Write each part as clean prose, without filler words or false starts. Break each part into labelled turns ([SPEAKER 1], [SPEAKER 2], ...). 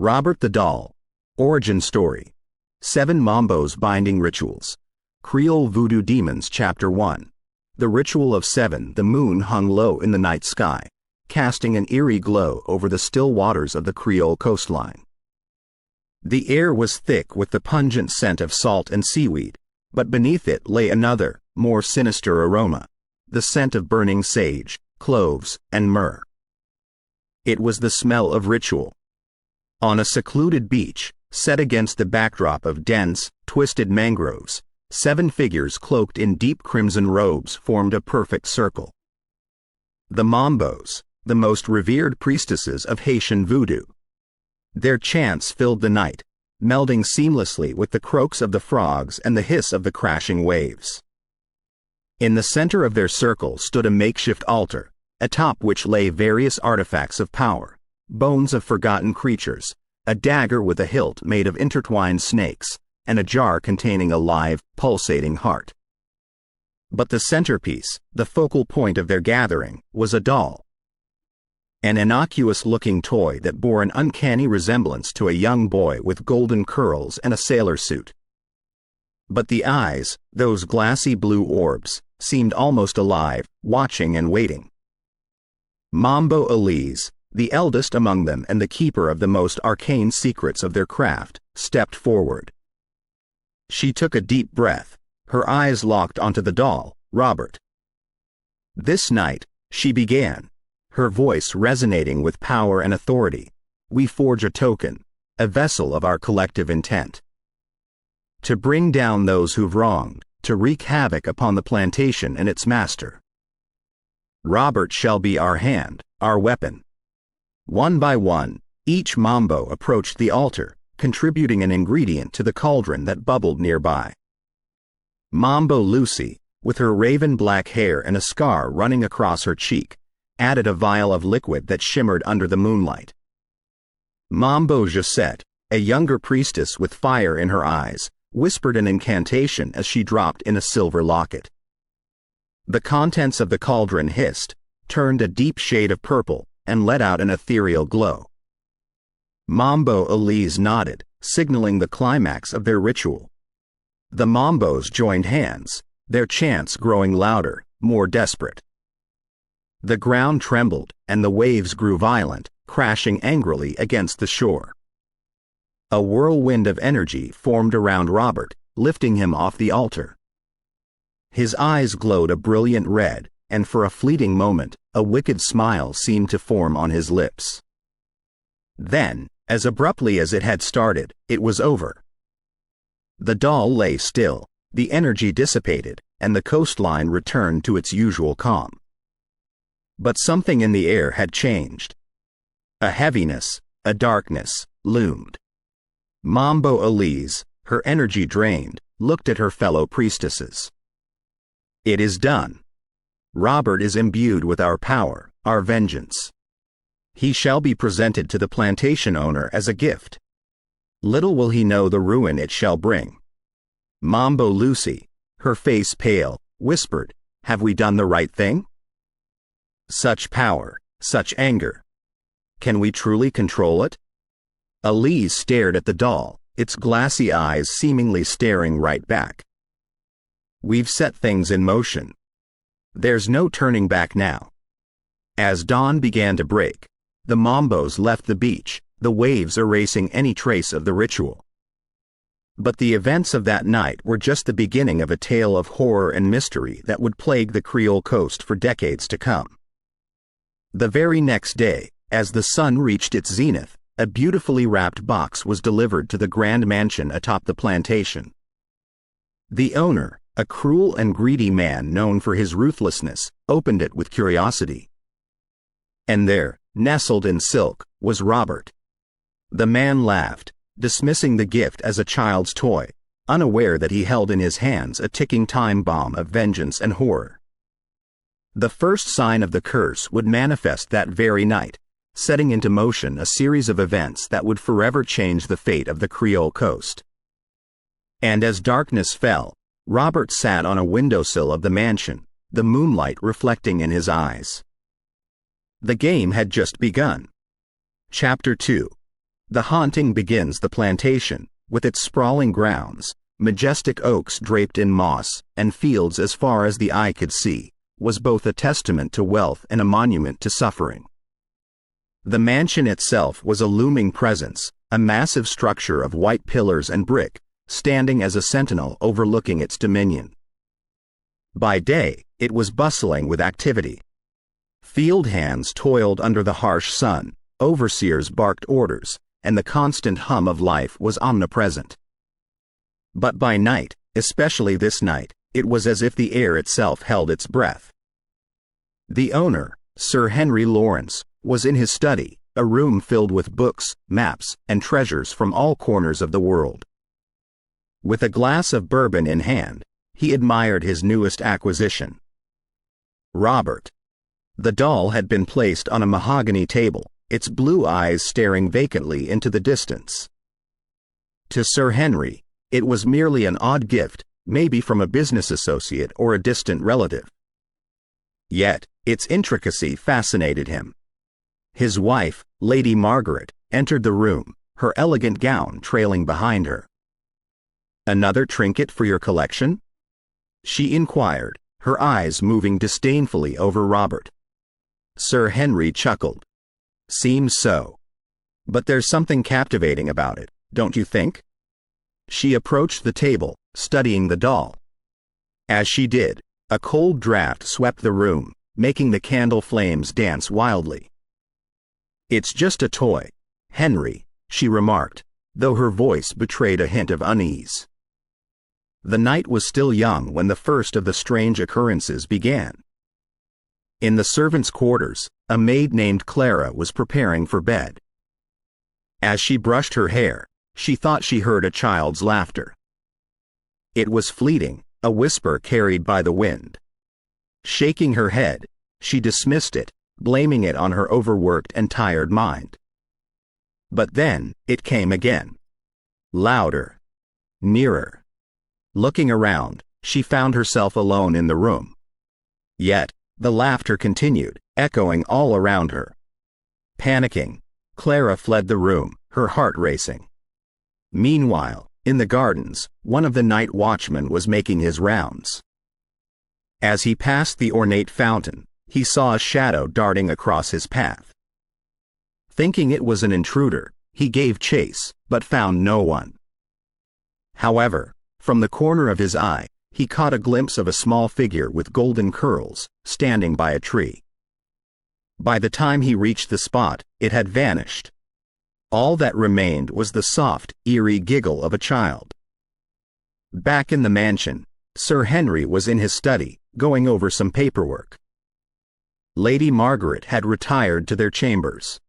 [SPEAKER 1] Robert the Doll. Origin Story. 7 Mambos Binding Rituals. Creole Voodoo Demons Chapter 1. The Ritual of 7. The moon hung low in the night sky, casting an eerie glow over the still waters of the Creole coastline. The air was thick with the pungent scent of salt and seaweed, but beneath it lay another, more sinister aroma, the scent of burning sage, cloves, and myrrh. It was the smell of ritual. On a secluded beach, set against the backdrop of dense, twisted mangroves, 7 figures cloaked in deep crimson robes formed a perfect circle. The Mambos, the most revered priestesses of Haitian Voodoo. Their chants filled the night, melding seamlessly with the croaks of the frogs and the hiss of the crashing waves. In the center of their circle stood a makeshift altar, atop which lay various artifacts of power, bones of forgotten creatures, a dagger with a hilt made of intertwined snakes, and a jar containing a live, pulsating heart. But the centerpiece, the focal point of their gathering, was a doll. An innocuous-looking toy that bore an uncanny resemblance to a young boy with golden curls and a sailor suit. But the eyes, those glassy blue orbs, seemed almost alive, watching and waiting. Mambo Elise, the eldest among them and the keeper of the most arcane secrets of their craft, stepped forward. She took a deep breath, her eyes locked onto the doll, Robert. "This night," she began, her voice resonating with power and authority, "we forge a token, a vessel of our collective intent. To bring down those who've wronged, to wreak havoc upon the plantation and its master. Robert shall be our hand, our weapon." One by one, each Mambo approached the altar, contributing an ingredient to the cauldron that bubbled nearby. Mambo Lucy, with her raven-black hair and a scar running across her cheek, added a vial of liquid that shimmered under the moonlight. Mambo Josette, a younger priestess with fire in her eyes, whispered an incantation as she dropped in a silver locket. The contents of the cauldron hissed, turned a deep shade of purple, and let out an ethereal glow. Mambo Elise nodded, signaling the climax of their ritual. The Mambos joined hands, their chants growing louder, more desperate. The ground trembled, and the waves grew violent, crashing angrily against the shore. A whirlwind of energy formed around Robert, lifting him off the altar. His eyes glowed a brilliant red, and for a fleeting moment, a wicked smile seemed to form on his lips. Then, as abruptly as it had started, it was over. The doll lay still, the energy dissipated, and the coastline returned to its usual calm. But something in the air had changed. A heaviness, a darkness, loomed. Mambo Elise, her energy drained, looked at her fellow priestesses. "It is done. Robert is imbued with our power, our vengeance. He shall be presented to the plantation owner as a gift. Little will he know the ruin it shall bring." Mambo Lucy, her face pale, whispered, "Have we done the right thing? Such power, such anger. Can we truly control it?" Elise stared at the doll, its glassy eyes seemingly staring right back. "We've set things in motion. There's no turning back now." As dawn began to break, the Mambos left the beach, the waves erasing any trace of the ritual. But the events of that night were just the beginning of a tale of horror and mystery that would plague the Creole coast for decades to come. The very next day, as the sun reached its zenith, a beautifully wrapped box was delivered to the grand mansion atop the plantation. The owner, a cruel and greedy man known for his ruthlessness, opened it with curiosity. And there, nestled in silk, was Robert. The man laughed, dismissing the gift as a child's toy, unaware that he held in his hands a ticking time bomb of vengeance and horror. The first sign of the curse would manifest that very night, setting into motion a series of events that would forever change the fate of the Creole coast. And as darkness fell, Robert sat on a windowsill of the mansion, the moonlight reflecting in his eyes. The game had just begun. Chapter 2. The haunting begins. The plantation, with its sprawling grounds, majestic oaks draped in moss, and fields as far as the eye could see, was both a testament to wealth and a monument to suffering. The mansion itself was a looming presence, a massive structure of white pillars and brick, standing as a sentinel overlooking its dominion. By day, it was bustling with activity. Field hands toiled under the harsh sun, overseers barked orders, and the constant hum of life was omnipresent. But by night, especially this night, it was as if the air itself held its breath. The owner, Sir Henry Lawrence, was in his study, a room filled with books, maps, and treasures from all corners of the world. With a glass of bourbon in hand, he admired his newest acquisition. Robert. The doll had been placed on a mahogany table, its blue eyes staring vacantly into the distance. To Sir Henry, it was merely an odd gift, maybe from a business associate or a distant relative. Yet, its intricacy fascinated him. His wife, Lady Margaret, entered the room, her elegant gown trailing behind her. "Another trinket for your collection?" she inquired, her eyes moving disdainfully over Robert. Sir Henry chuckled. "Seems so. But there's something captivating about it, don't you think?" She approached the table, studying the doll. As she did, a cold draft swept the room, making the candle flames dance wildly. "It's just a toy, Henry," she remarked, though her voice betrayed a hint of unease. The night was still young when the first of the strange occurrences began. In the servants' quarters, a maid named Clara was preparing for bed. As she brushed her hair, she thought she heard a child's laughter. It was fleeting, a whisper carried by the wind. Shaking her head, she dismissed it, blaming it on her overworked and tired mind. But then, it came again. Louder. Nearer. Looking around, she found herself alone in the room. Yet, the laughter continued, echoing all around her. Panicking, Clara fled the room, her heart racing. Meanwhile, in the gardens, one of the night watchmen was making his rounds. As he passed the ornate fountain, he saw a shadow darting across his path. Thinking it was an intruder, he gave chase, but found no one. However, from the corner of his eye, he caught a glimpse of a small figure with golden curls, standing by a tree. By the time he reached the spot, it had vanished. All that remained was the soft, eerie giggle of a child. Back in the mansion, Sir Henry was in his study, going over some paperwork. Lady Margaret had retired to their chambers.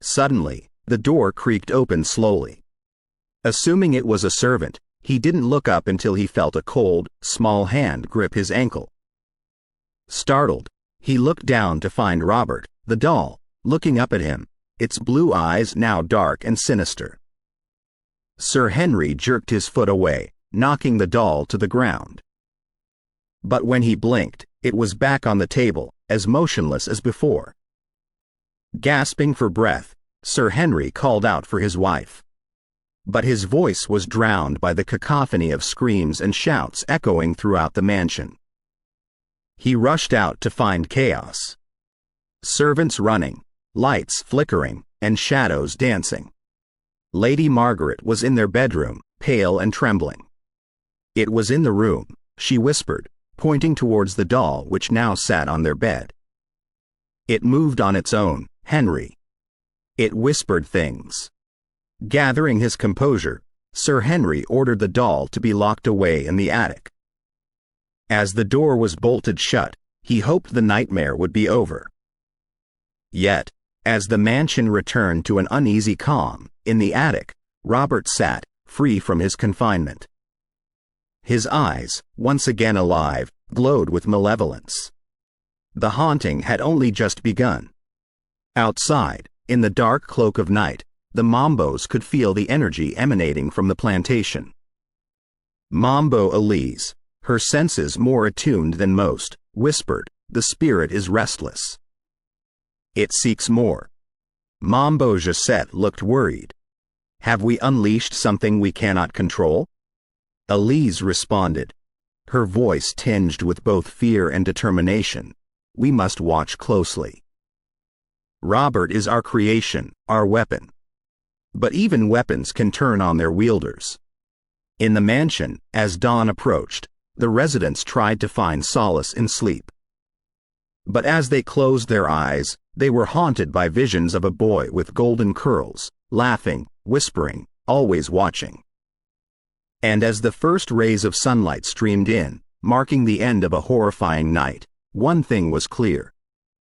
[SPEAKER 1] Suddenly, the door creaked open slowly. Assuming it was a servant, he didn't look up until he felt a cold, small hand grip his ankle. Startled, he looked down to find Robert, the doll, looking up at him, its blue eyes now dark and sinister. Sir Henry jerked his foot away, knocking the doll to the ground. But when he blinked, it was back on the table, as motionless as before. Gasping for breath, Sir Henry called out for his wife. But his voice was drowned by the cacophony of screams and shouts echoing throughout the mansion. He rushed out to find chaos. Servants running, lights flickering, and shadows dancing. Lady Margaret was in their bedroom, pale and trembling. "It was in the room," she whispered, pointing towards the doll which now sat on their bed. "It moved on its own, Henry. It whispered things." Gathering his composure, Sir Henry ordered the doll to be locked away in the attic. As the door was bolted shut, he hoped the nightmare would be over. Yet, as the mansion returned to an uneasy calm, in the attic, Robert sat, free from his confinement. His eyes, once again alive, glowed with malevolence. The haunting had only just begun. Outside, in the dark cloak of night, the Mambos could feel the energy emanating from the plantation. Mambo Elise, her senses more attuned than most, whispered, "The spirit is restless. It seeks more." Mambo Josette looked worried, Have we unleashed something we cannot control? Elise responded, her voice tinged with both fear and determination. We must watch closely. Robert is our creation, our weapon. But even weapons can turn on their wielders. In the mansion, as dawn approached, the residents tried to find solace in sleep. But as they closed their eyes, they were haunted by visions of a boy with golden curls, laughing, whispering, always watching. And as the first rays of sunlight streamed in, marking the end of a horrifying night, one thing was clear.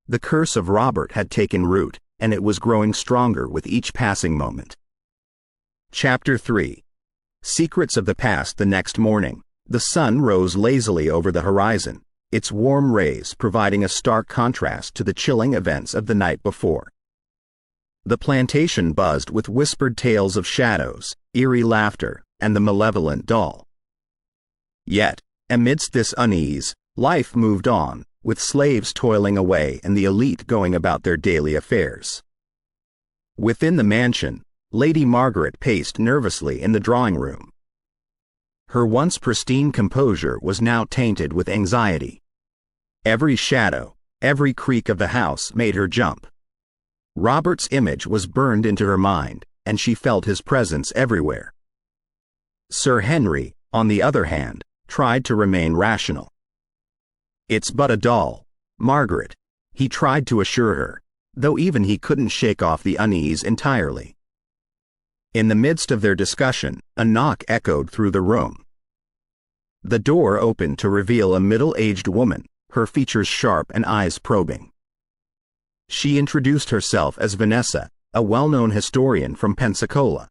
[SPEAKER 1] The curse of Robert had taken root, and it was growing stronger with each passing moment. Chapter 3. Secrets of the Past. The next morning, the sun rose lazily over the horizon, its warm rays providing a stark contrast to the chilling events of the night before. The plantation buzzed with whispered tales of shadows, eerie laughter, and the malevolent doll. Yet, amidst this unease, life moved on, with slaves toiling away and the elite going about their daily affairs. Within the mansion, Lady Margaret paced nervously in the drawing room. Her once pristine composure was now tainted with anxiety. Every shadow, every creak of the house made her jump. Robert's image was burned into her mind, and she felt his presence everywhere. Sir Henry, on the other hand, tried to remain rational. It's but a doll, Margaret, he tried to assure her, though even he couldn't shake off the unease entirely. In the midst of their discussion, a knock echoed through the room. The door opened to reveal a middle-aged woman, her features sharp and eyes probing. She introduced herself as Vanessa, a well-known historian from Pensacola.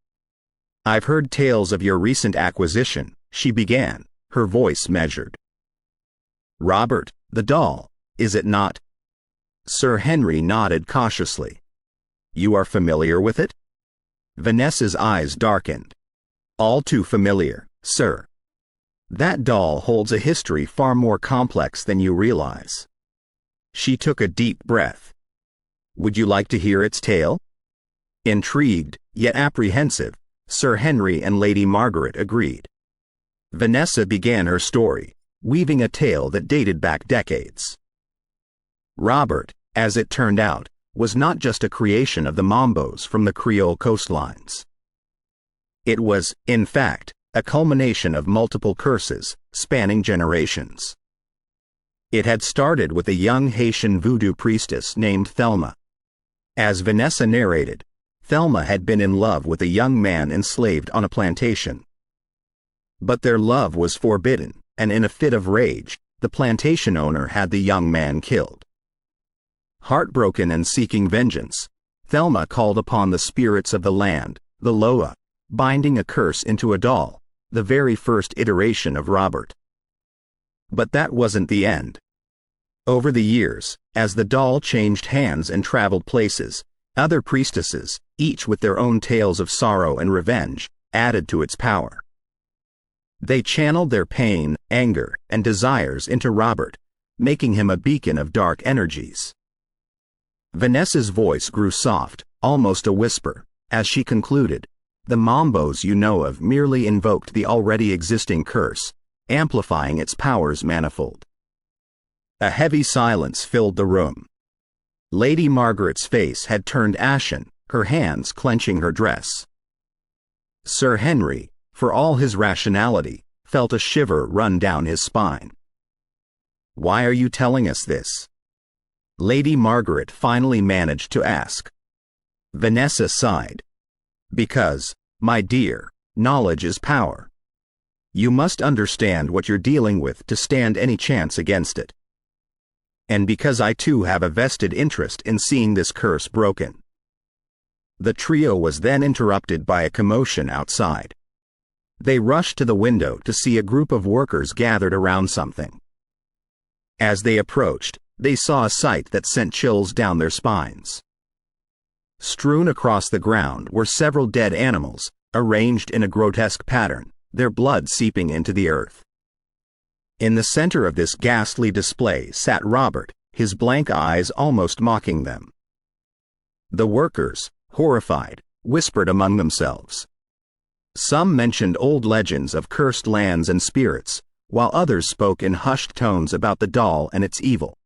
[SPEAKER 1] I've heard tales of your recent acquisition, she began, her voice measured. Robert, the doll, is it not? Sir Henry nodded cautiously. You are familiar with it? Vanessa's eyes darkened. All too familiar, sir. That doll holds a history far more complex than you realize. She took a deep breath. Would you like to hear its tale? Intrigued, yet apprehensive, Sir Henry and Lady Margaret agreed. Vanessa began her story, weaving a tale that dated back decades. Robert, as it turned out, was not just a creation of the Mambos from the Creole coastlines. It was, in fact, a culmination of multiple curses, spanning generations. It had started with a young Haitian voodoo priestess named Thelma. As Vanessa narrated, Thelma had been in love with a young man enslaved on a plantation. But their love was forbidden, and in a fit of rage, the plantation owner had the young man killed. Heartbroken and seeking vengeance, Thelma called upon the spirits of the land, the Loa, binding a curse into a doll, the very first iteration of Robert. But that wasn't the end. Over the years, as the doll changed hands and traveled places, other priestesses, each with their own tales of sorrow and revenge, added to its power. They channeled their pain, anger, and desires into Robert, making him a beacon of dark energies. Vanessa's voice grew soft, almost a whisper, as she concluded, the Mambos you know of merely invoked the already existing curse, amplifying its powers manifold. A heavy silence filled the room. Lady Margaret's face had turned ashen, her hands clenching her dress. Sir Henry, for all his rationality, felt a shiver run down his spine. Why are you telling us this? Lady Margaret finally managed to ask. Vanessa sighed. Because, my dear, knowledge is power. You must understand what you're dealing with to stand any chance against it. And because I too have a vested interest in seeing this curse broken. The trio was then interrupted by a commotion outside. They rushed to the window to see a group of workers gathered around something. As they approached, they saw a sight that sent chills down their spines. Strewn across the ground were several dead animals, arranged in a grotesque pattern, their blood seeping into the earth. In the center of this ghastly display sat Robert, his blank eyes almost mocking them. The workers, horrified, whispered among themselves, Some mentioned old legends of cursed lands and spirits, while others spoke in hushed tones about the doll and its evil.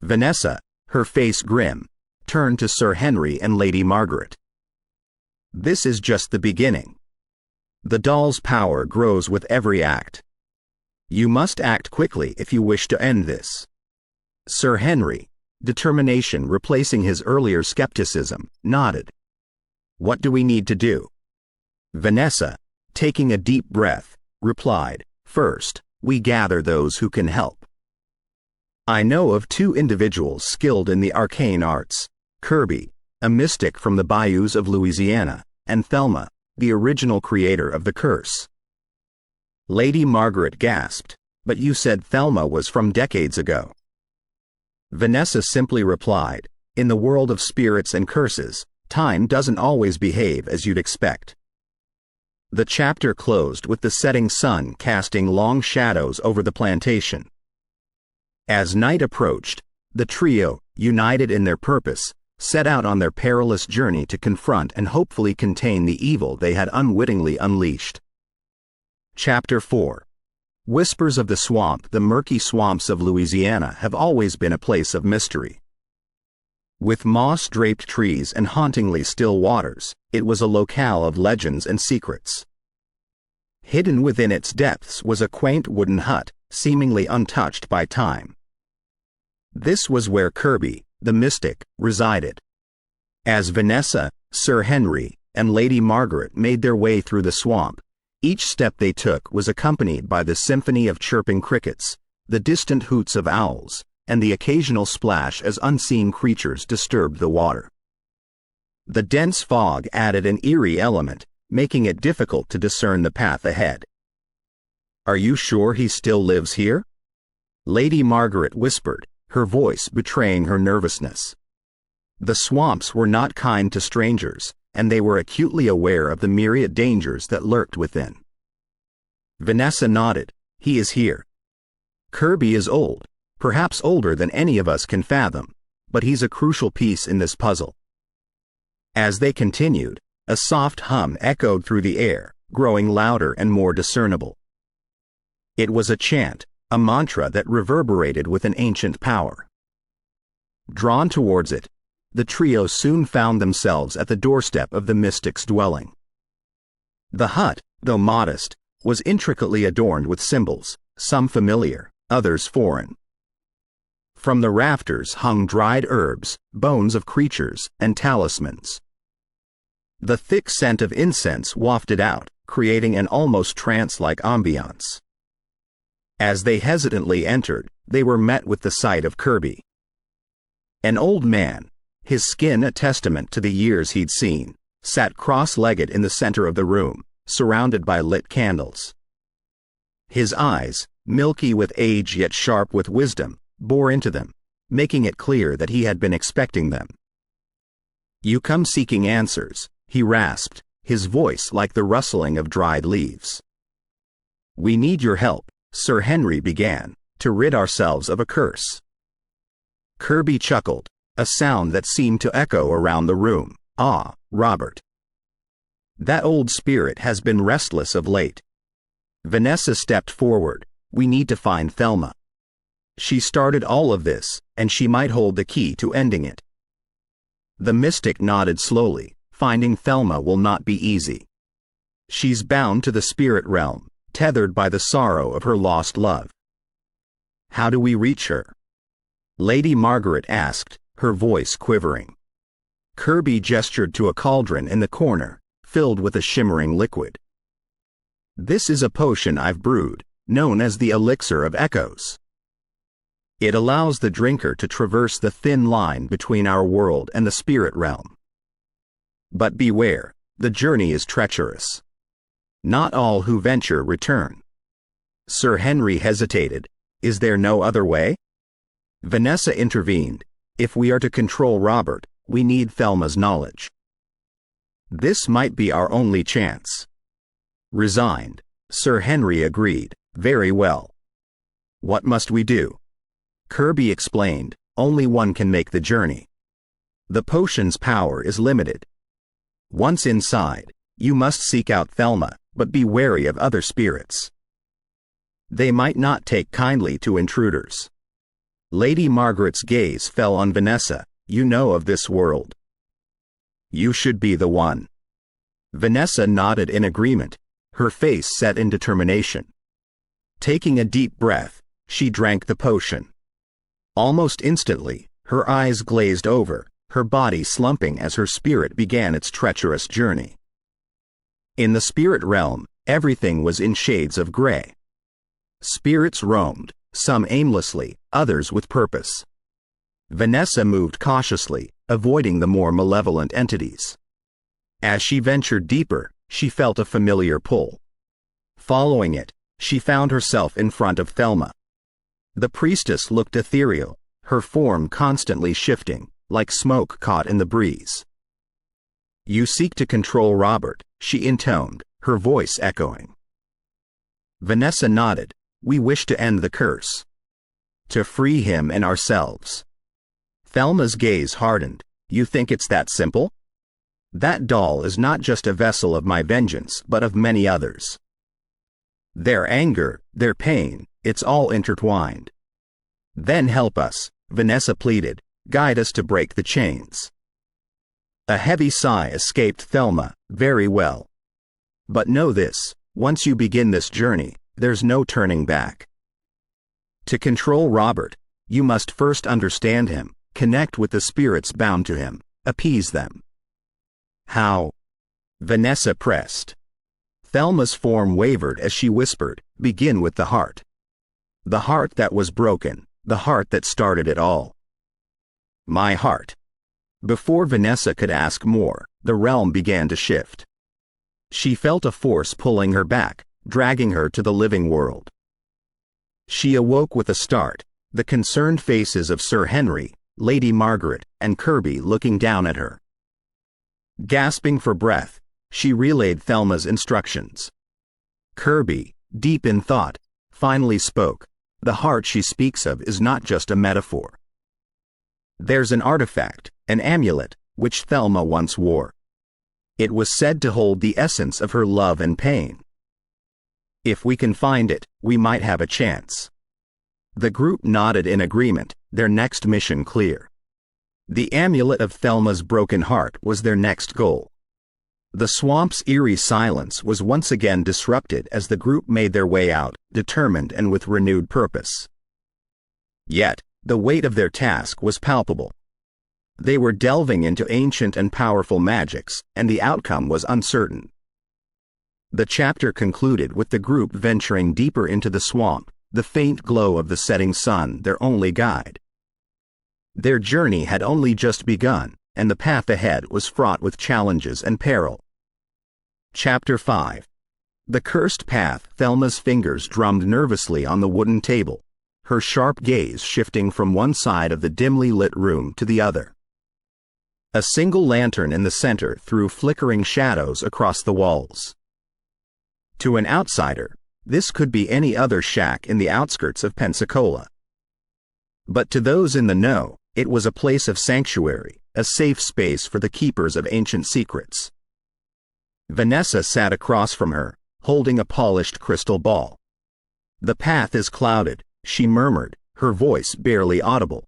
[SPEAKER 1] Vanessa, her face grim, turned to Sir Henry and Lady Margaret. This is just the beginning. The doll's power grows with every act. You must act quickly if you wish to end this. Sir Henry, determination replacing his earlier skepticism, nodded. What do we need to do? Vanessa, taking a deep breath, replied, First, we gather those who can help. I know of 2 individuals skilled in the arcane arts, Kirby, a mystic from the bayous of Louisiana, and Thelma, the original creator of the curse. Lady Margaret gasped, but you said Thelma was from decades ago. Vanessa simply replied, in the world of spirits and curses, time doesn't always behave as you'd expect. The chapter closed with the setting sun casting long shadows over the plantation. As night approached, the trio, united in their purpose, set out on their perilous journey to confront and hopefully contain the evil they had unwittingly unleashed. Chapter 4. Whispers of the Swamp. The murky swamps of Louisiana have always been a place of mystery. With moss-draped trees and hauntingly still waters, it was a locale of legends and secrets. Hidden within its depths was a quaint wooden hut, seemingly untouched by time. This was where Kirby, the mystic, resided. As Vanessa, Sir Henry, and Lady Margaret made their way through the swamp, each step they took was accompanied by the symphony of chirping crickets, the distant hoots of owls, and the occasional splash as unseen creatures disturbed the water. The dense fog added an eerie element, making it difficult to discern the path ahead. Are you sure he still lives here? Lady Margaret whispered, her voice betraying her nervousness. The swamps were not kind to strangers, and they were acutely aware of the myriad dangers that lurked within. Vanessa nodded. He is here. Kirby is old, perhaps older than any of us can fathom, but he's a crucial piece in this puzzle. As they continued, a soft hum echoed through the air, growing louder and more discernible. It was a chant, a mantra that reverberated with an ancient power. Drawn towards it, the trio soon found themselves at the doorstep of the mystic's dwelling. The hut, though modest, was intricately adorned with symbols, some familiar, others foreign. From the rafters hung dried herbs, bones of creatures, and talismans. The thick scent of incense wafted out, creating an almost trance-like ambiance. As they hesitantly entered, they were met with the sight of Kirby. An old man, his skin a testament to the years he'd seen, sat cross-legged in the center of the room, surrounded by lit candles. His eyes, milky with age yet sharp with wisdom, bore into them, making it clear that he had been expecting them. You come seeking answers, he rasped, his voice like the rustling of dried leaves. We need your help, Sir Henry began, to rid ourselves of a curse. Kirby chuckled, a sound that seemed to echo around the room. Ah, Robert. That old spirit has been restless of late. Vanessa stepped forward. We need to find Thelma. She started all of this, and she might hold the key to ending it. The mystic nodded slowly. Finding Thelma will not be easy. She's bound to the spirit realm, tethered by the sorrow of her lost love. How do we reach her? Lady Margaret asked, her voice quivering. Kirby gestured to a cauldron in the corner, filled with a shimmering liquid. This is a potion I've brewed, known as the Elixir of Echoes. It allows the drinker to traverse the thin line between our world and the spirit realm. But beware, the journey is treacherous. Not all who venture return. Sir Henry hesitated. Is there no other way? Vanessa intervened. If we are to control Robert, we need Thelma's knowledge. This might be our only chance. Resigned, Sir Henry agreed. Very well. What must we do? Kirby explained. Only one can make the journey. The potion's power is limited. Once inside, You must seek out Thelma, but be wary of other spirits. They might not take kindly to intruders. Lady Margaret's gaze fell on Vanessa. You know of this world. You should be the one. Vanessa nodded in agreement, her face set in determination. Taking a deep breath, she drank the potion. Almost instantly, her eyes glazed over, her body slumping as her spirit began its treacherous journey. In the spirit realm, everything was in shades of gray. Spirits roamed, some aimlessly, others with purpose. Vanessa moved cautiously, avoiding the more malevolent entities. As she ventured deeper, she felt a familiar pull. Following it, she found herself in front of Thelma. The priestess looked ethereal, her form constantly shifting, like smoke caught in the breeze. You seek to control Robert, she intoned, her voice echoing. Vanessa nodded. We wish to end the curse. To free him and ourselves. Thelma's gaze hardened. You think it's that simple? That doll is not just a vessel of my vengeance, but of many others. Their anger, their pain, it's all intertwined. Then help us, Vanessa pleaded. Guide us to break the chains. A heavy sigh escaped Thelma. Very well. But know this, once you begin this journey, there's no turning back. To control Robert, you must first understand him, connect with the spirits bound to him, appease them. How? Vanessa pressed. Thelma's form wavered as she whispered, begin with the heart. The heart that was broken, the heart that started it all. My heart. Before Vanessa could ask more, the realm began to shift. She felt a force pulling her back, dragging her to the living world. She awoke with a start, the concerned faces of Sir Henry, Lady Margaret, and Kirby looking down at her. Gasping for breath, she relayed Thelma's instructions. Kirby, deep in thought, finally spoke. The heart she speaks of is not just a metaphor. There's an artifact, an amulet, which Thelma once wore. It was said to hold the essence of her love and pain. If we can find it, we might have a chance. The group nodded in agreement, their next mission clear. The amulet of Thelma's broken heart was their next goal. The swamp's eerie silence was once again disrupted as the group made their way out, determined and with renewed purpose. Yet, the weight of their task was palpable. They were delving into ancient and powerful magics, and the outcome was uncertain. The chapter concluded with the group venturing deeper into the swamp, the faint glow of the setting sun their only guide. Their journey had only just begun, and the path ahead was fraught with challenges and peril. Chapter 5. The Cursed Path. Thelma's fingers drummed nervously on the wooden table, her sharp gaze shifting from one side of the dimly lit room to the other. A single lantern in the center threw flickering shadows across the walls. To an outsider, this could be any other shack in the outskirts of Pensacola. But to those in the know, it was a place of sanctuary, a safe space for the keepers of ancient secrets. Vanessa sat across from her, holding a polished crystal ball. The path is clouded, she murmured, her voice barely audible.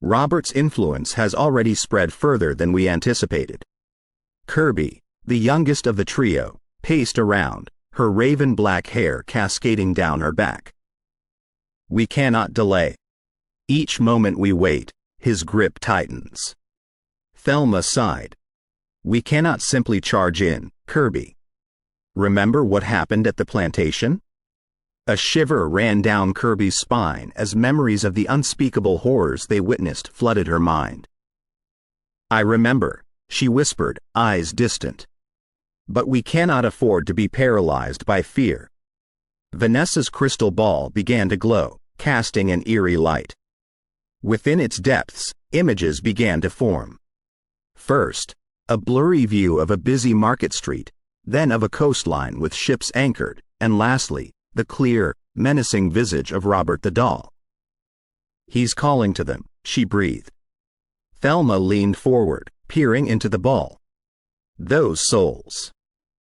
[SPEAKER 1] Robert's influence has already spread further than we anticipated. Kirby, the youngest of the trio, paced around, her raven-black hair cascading down her back. We cannot delay. Each moment we wait, his grip tightens. Thelma sighed. We cannot simply charge in, Kirby. Remember what happened at the plantation? A shiver ran down Kirby's spine as memories of the unspeakable horrors they witnessed flooded her mind. I remember, she whispered, eyes distant. But we cannot afford to be paralyzed by fear. Vanessa's crystal ball began to glow, casting an eerie light. Within its depths, images began to form. First, a blurry view of a busy market street, then of a coastline with ships anchored, and lastly, the clear, menacing visage of Robert the doll. He's calling to them, she breathed. Thelma leaned forward, peering into the ball. Those souls.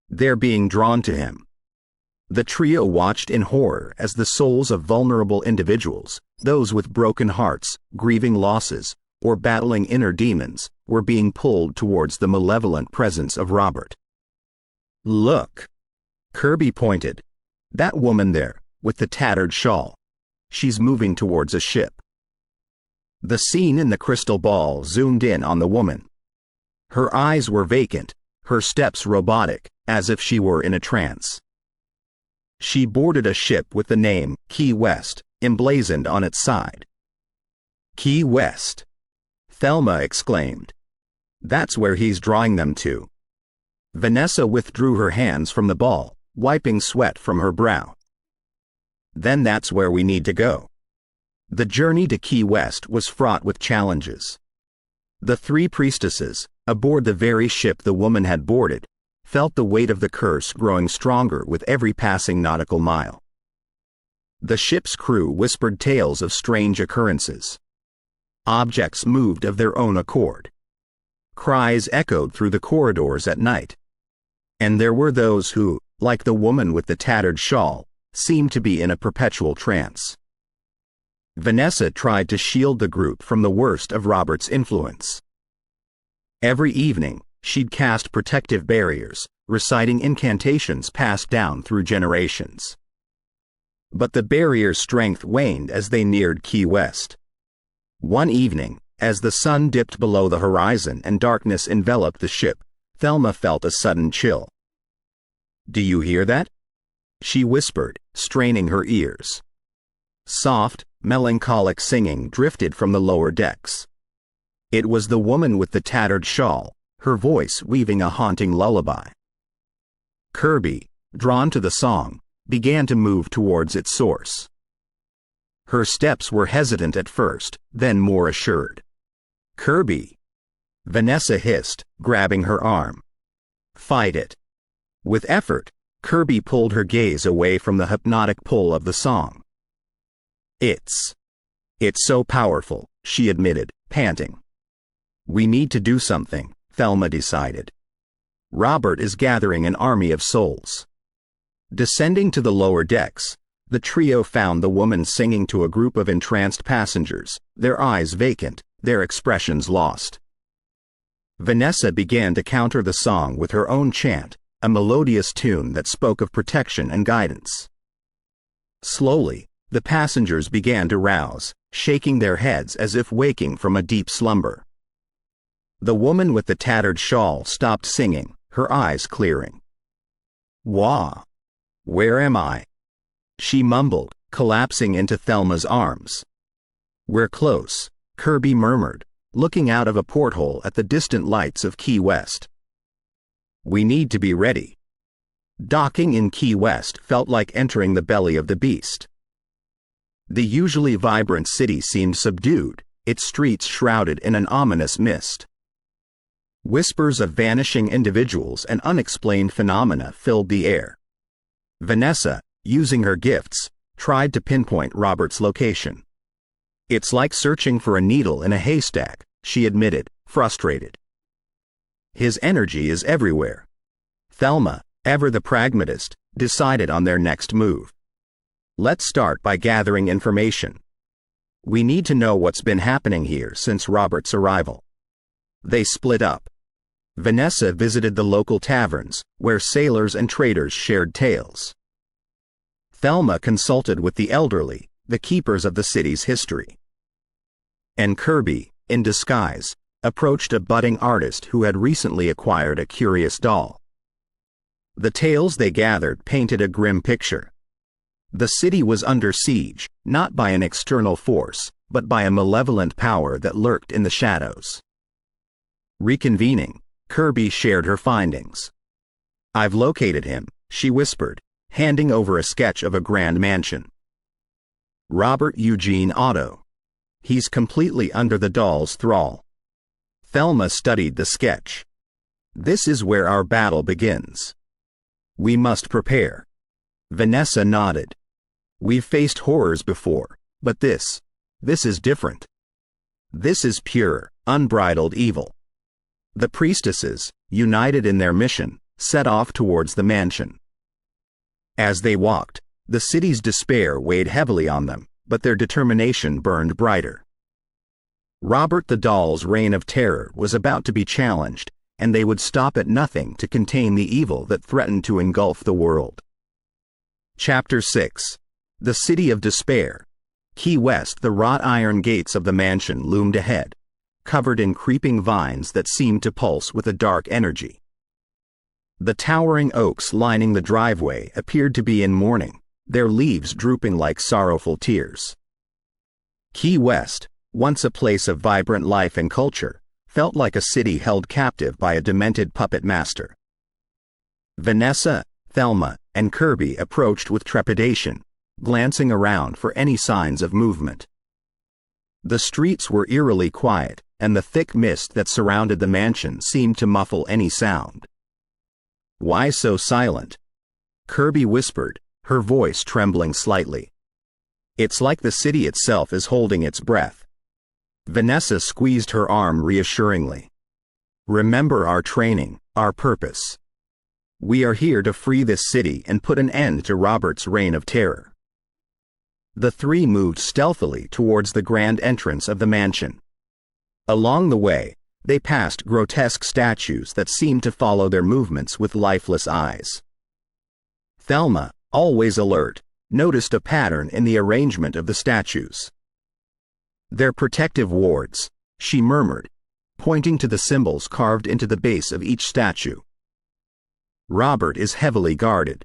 [SPEAKER 1] They're being drawn to him. The trio watched in horror as the souls of vulnerable individuals, those with broken hearts, grieving losses, or battling inner demons, were being pulled towards the malevolent presence of Robert. Look! Kirby pointed. That woman there, with the tattered shawl. She's moving towards a ship. The scene in the crystal ball zoomed in on the woman. Her eyes were vacant, her steps robotic, as if she were in a trance. She boarded a ship with the name Key West emblazoned on its side. Key West! Thelma exclaimed. That's where he's drawing them to. Vanessa withdrew her hands from the ball, wiping sweat from her brow. Then that's where we need to go. The journey to Key West was fraught with challenges. The three priestesses, aboard the very ship the woman had boarded, felt the weight of the curse growing stronger with every passing nautical mile. The ship's crew whispered tales of strange occurrences. Objects moved of their own accord. Cries echoed through the corridors at night. And there were those who, like the woman with the tattered shawl, seemed to be in a perpetual trance. Vanessa tried to shield the group from the worst of Robert's influence. Every evening, she'd cast protective barriers, reciting incantations passed down through generations. But the barrier's strength waned as they neared Key West. One evening, as the sun dipped below the horizon and darkness enveloped the ship, Thelma felt a sudden chill. "Do you hear that?" she whispered, straining her ears. Soft, melancholic singing drifted from the lower decks. It was the woman with the tattered shawl, her voice weaving a haunting lullaby. Kirby, drawn to the song, began to move towards its source. Her steps were hesitant at first, then more assured. "Kirby!" Vanessa hissed, grabbing her arm. "Fight it." With effort, Kirby pulled her gaze away from the hypnotic pull of the song. It's so powerful," she admitted, panting. "We need to do something," Thelma decided. "Robert is gathering an army of souls." Descending to the lower decks, the trio found the woman singing to a group of entranced passengers, their eyes vacant, their expressions lost. Vanessa began to counter the song with her own chant, a melodious tune that spoke of protection and guidance. Slowly, the passengers began to rouse, shaking their heads as if waking from a deep slumber. The woman with the tattered shawl stopped singing, her eyes clearing. "Wah! Where am I?" she mumbled, collapsing into Thelma's arms. "We're close," Kirby murmured, looking out of a porthole at the distant lights of Key West. "We need to be ready." Docking in Key West felt like entering the belly of the beast. The usually vibrant city seemed subdued, its streets shrouded in an ominous mist. Whispers of vanishing individuals and unexplained phenomena filled the air. Vanessa, using her gifts, tried to pinpoint Robert's location. "It's like searching for a needle in a haystack," she admitted, frustrated. "His energy is everywhere." Thelma, ever the pragmatist, decided on their next move. "Let's start by gathering information. We need to know what's been happening here since Robert's arrival." They split up. Vanessa visited the local taverns, where sailors and traders shared tales. Thelma consulted with the elderly, the keepers of the city's history. And Kirby, in disguise, approached a budding artist who had recently acquired a curious doll. The tales they gathered painted a grim picture. The city was under siege, not by an external force, but by a malevolent power that lurked in the shadows. Reconvening, Kirby shared her findings. "I've located him," she whispered, handing over a sketch of a grand mansion. "Robert Eugene Otto. He's completely under the doll's thrall." Thelma studied the sketch. "This is where our battle begins. We must prepare." Vanessa nodded. "We've faced horrors before, but this is different. This is pure, unbridled evil." The priestesses, united in their mission, set off towards the mansion. As they walked, the city's despair weighed heavily on them, but their determination burned brighter. Robert the doll's reign of terror was about to be challenged, and they would stop at nothing to contain the evil that threatened to engulf the world. Chapter 6. The City of Despair. Key West. The wrought iron gates of the mansion loomed ahead, covered in creeping vines that seemed to pulse with a dark energy. The towering oaks lining the driveway appeared to be in mourning, their leaves drooping like sorrowful tears. Key West, once a place of vibrant life and culture, felt like a city held captive by a demented puppet master. Vanessa, Thelma, and Kirby approached with trepidation, glancing around for any signs of movement. The streets were eerily quiet, and the thick mist that surrounded the mansion seemed to muffle any sound. "Why so silent?" Kirby whispered, her voice trembling slightly. "It's like the city itself is holding its breath." Vanessa squeezed her arm reassuringly. "Remember our training, our purpose. We are here to free this city and put an end to Robert's reign of terror." The three moved stealthily towards the grand entrance of the mansion. Along the way, they passed grotesque statues that seemed to follow their movements with lifeless eyes. Thelma, always alert, noticed a pattern in the arrangement of the statues. "They're protective wards," she murmured, pointing to the symbols carved into the base of each statue. "Robert is heavily guarded."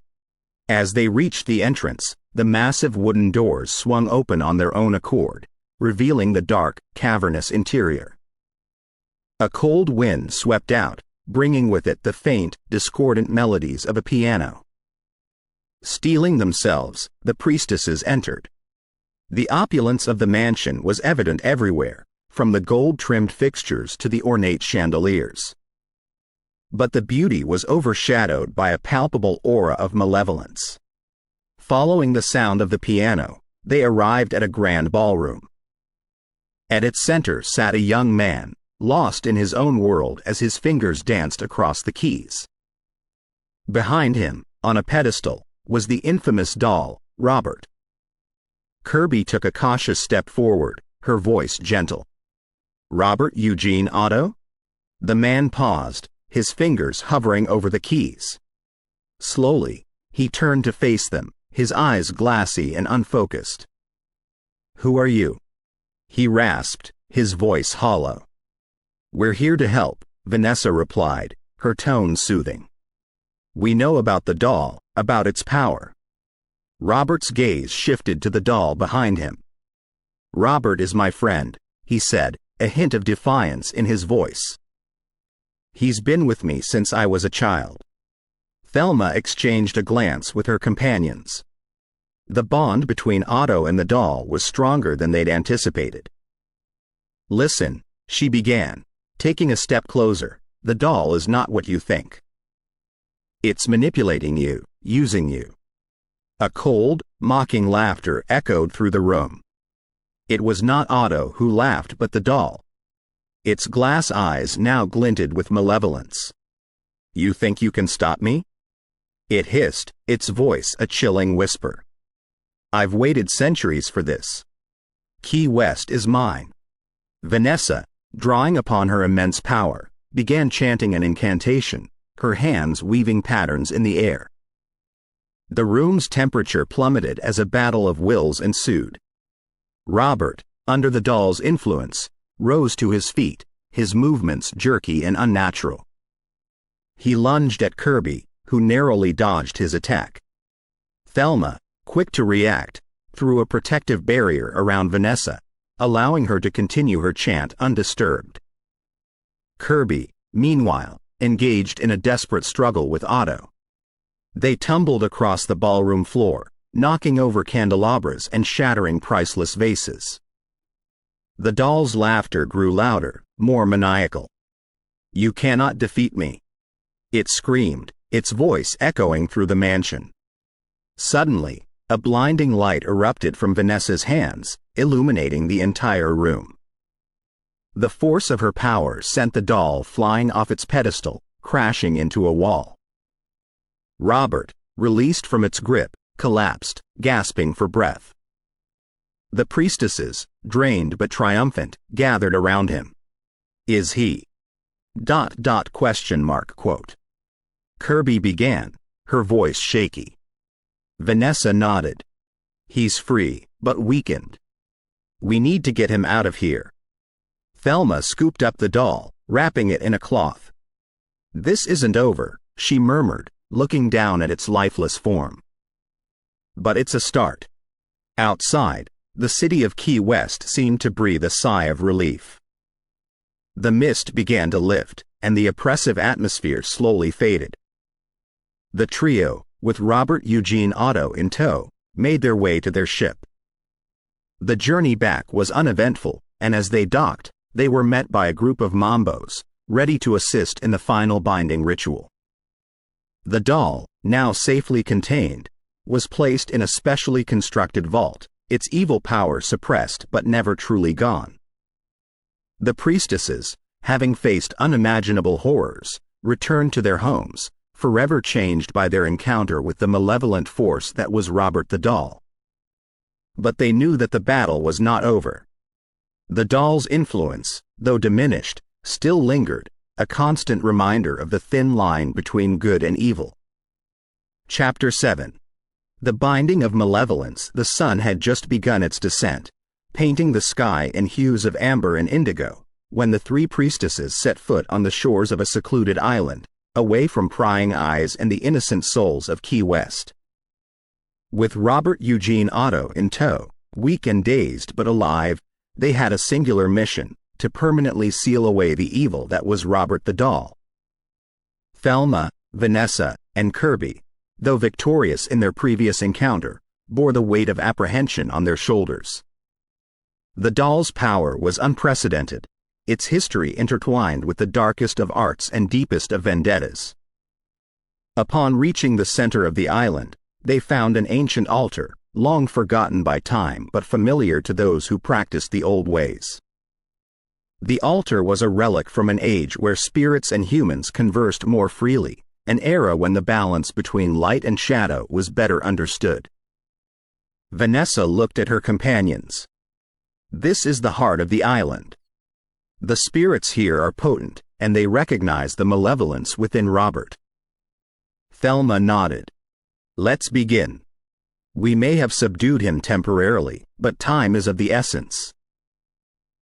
[SPEAKER 1] As they reached the entrance, the massive wooden doors swung open on their own accord, revealing the dark, cavernous interior. A cold wind swept out, bringing with it the faint, discordant melodies of a piano. Steeling themselves, the priestesses entered. The opulence of the mansion was evident everywhere, from the gold-trimmed fixtures to the ornate chandeliers. But the beauty was overshadowed by a palpable aura of malevolence. Following the sound of the piano, they arrived at a grand ballroom. At its center sat a young man, lost in his own world as his fingers danced across the keys. Behind him, on a pedestal, was the infamous doll, Robert. Kirby took a cautious step forward, her voice gentle. "Robert Eugene Otto?" The man paused, his fingers hovering over the keys. Slowly, he turned to face them, his eyes glassy and unfocused. "Who are you?" he rasped, his voice hollow. "We're here to help," Vanessa replied, her tone soothing. "We know about the doll, about its power." Robert's gaze shifted to the doll behind him. "Robert is my friend," he said, a hint of defiance in his voice. "He's been with me since I was a child." Thelma exchanged a glance with her companions. The bond between Otto and the doll was stronger than they'd anticipated. "Listen," she began, taking a step closer, "the doll is not what you think. It's manipulating you, using you." A cold, mocking laughter echoed through the room. It was not Otto who laughed but the doll. Its glass eyes now glinted with malevolence. "You think you can stop me?" It hissed, its voice a chilling whisper. "I've waited centuries for this. Key West is mine." Vanessa, drawing upon her immense power, began chanting an incantation, her hands weaving patterns in the air. The room's temperature plummeted as a battle of wills ensued. Robert, under the doll's influence, rose to his feet, his movements jerky and unnatural. He lunged at Kirby, who narrowly dodged his attack. Thelma, quick to react, threw a protective barrier around Vanessa, allowing her to continue her chant undisturbed. Kirby, meanwhile, engaged in a desperate struggle with Otto. They tumbled across the ballroom floor, knocking over candelabras and shattering priceless vases. The doll's laughter grew louder, more maniacal. "You cannot defeat me," it screamed, its voice echoing through the mansion. Suddenly, a blinding light erupted from Vanessa's hands, illuminating the entire room. The force of her power sent the doll flying off its pedestal, crashing into a wall. Robert, released from its grip, collapsed, gasping for breath. The priestesses, drained but triumphant, gathered around him. Is he? Question mark quote. Kirby began, her voice shaky. Vanessa nodded. He's free, but weakened. We need to get him out of here. Thelma scooped up the doll, wrapping it in a cloth. This isn't over, she murmured, looking down at its lifeless form. But it's a start. Outside, the city of Key West seemed to breathe a sigh of relief. The mist began to lift, and the oppressive atmosphere slowly faded. The trio, with Robert Eugene Otto in tow, made their way to their ship. The journey back was uneventful, and as they docked, they were met by a group of Mambos, ready to assist in the final binding ritual. The doll, now safely contained, was placed in a specially constructed vault, its evil power suppressed but never truly gone. The priestesses, having faced unimaginable horrors, returned to their homes, forever changed by their encounter with the malevolent force that was Robert the doll. But they knew that the battle was not over. The doll's influence, though diminished, still lingered, a constant reminder of the thin line between good and evil. Chapter 7. The binding of malevolence. The sun had just begun its descent, painting the sky in hues of amber and indigo, when the three priestesses set foot on the shores of a secluded island, away from prying eyes and the innocent souls of Key West. With Robert Eugene Otto in tow, weak and dazed but alive, they had a singular mission: to permanently seal away the evil that was Robert the doll. Thelma, Vanessa, and Kirby, though victorious in their previous encounter, bore the weight of apprehension on their shoulders. The doll's power was unprecedented, its history intertwined with the darkest of arts and deepest of vendettas. Upon reaching the center of the island, they found an ancient altar, long forgotten by time but familiar to those who practiced the old ways. The altar was a relic from an age where spirits and humans conversed more freely, an era when the balance between light and shadow was better understood. Vanessa looked at her companions. This is the heart of the island. The spirits here are potent, and they recognize the malevolence within Robert. Thelma nodded. Let's begin. We may have subdued him temporarily, but time is of the essence.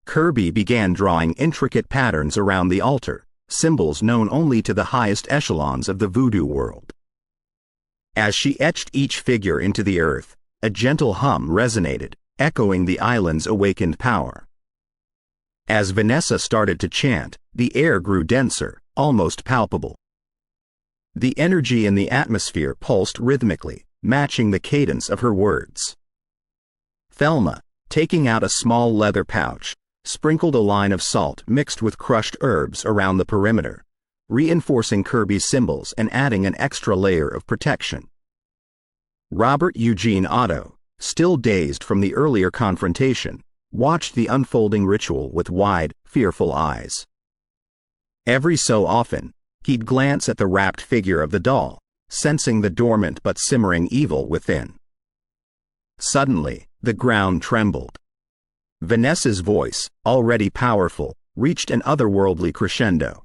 [SPEAKER 1] Kirby began drawing intricate patterns around the altar, symbols known only to the highest echelons of the voodoo world. As she etched each figure into the earth, a gentle hum resonated, echoing the island's awakened power. As Vanessa started to chant, the air grew denser, almost palpable. The energy in the atmosphere pulsed rhythmically, matching the cadence of her words. Thelma, taking out a small leather pouch, sprinkled a line of salt mixed with crushed herbs around the perimeter, reinforcing Kirby's symbols and adding an extra layer of protection. Robert Eugene Otto, still dazed from the earlier confrontation, watched the unfolding ritual with wide, fearful eyes. Every so often, he'd glance at the wrapped figure of the doll, sensing the dormant but simmering evil within. Suddenly, the ground trembled. Vanessa's voice, already powerful, reached an otherworldly crescendo.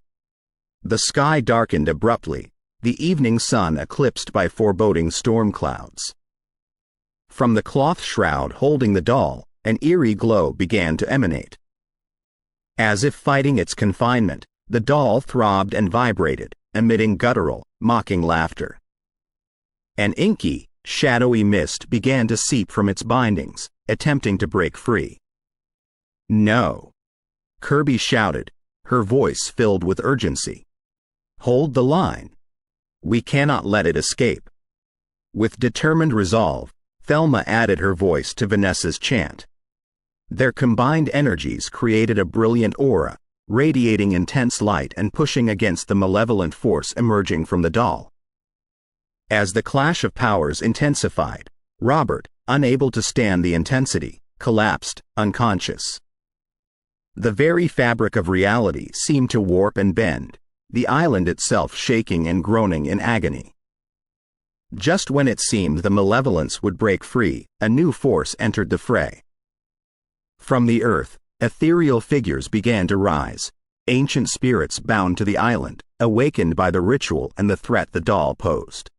[SPEAKER 1] The sky darkened abruptly, the evening sun eclipsed by foreboding storm clouds. From the cloth shroud holding the doll, an eerie glow began to emanate. As if fighting its confinement, the doll throbbed and vibrated, emitting guttural, mocking laughter. An inky, shadowy mist began to seep from its bindings, attempting to break free. No! Kirby shouted, her voice filled with urgency. Hold the line. We cannot let it escape. With determined resolve, Thelma added her voice to Vanessa's chant. Their combined energies created a brilliant aura, radiating intense light and pushing against the malevolent force emerging from the doll. As the clash of powers intensified, Robert, unable to stand the intensity, collapsed, unconscious. The very fabric of reality seemed to warp and bend, the island itself shaking and groaning in agony. Just when it seemed the malevolence would break free, a new force entered the fray. From the earth, ethereal figures began to rise, ancient spirits bound to the island, awakened by the ritual and the threat the doll posed.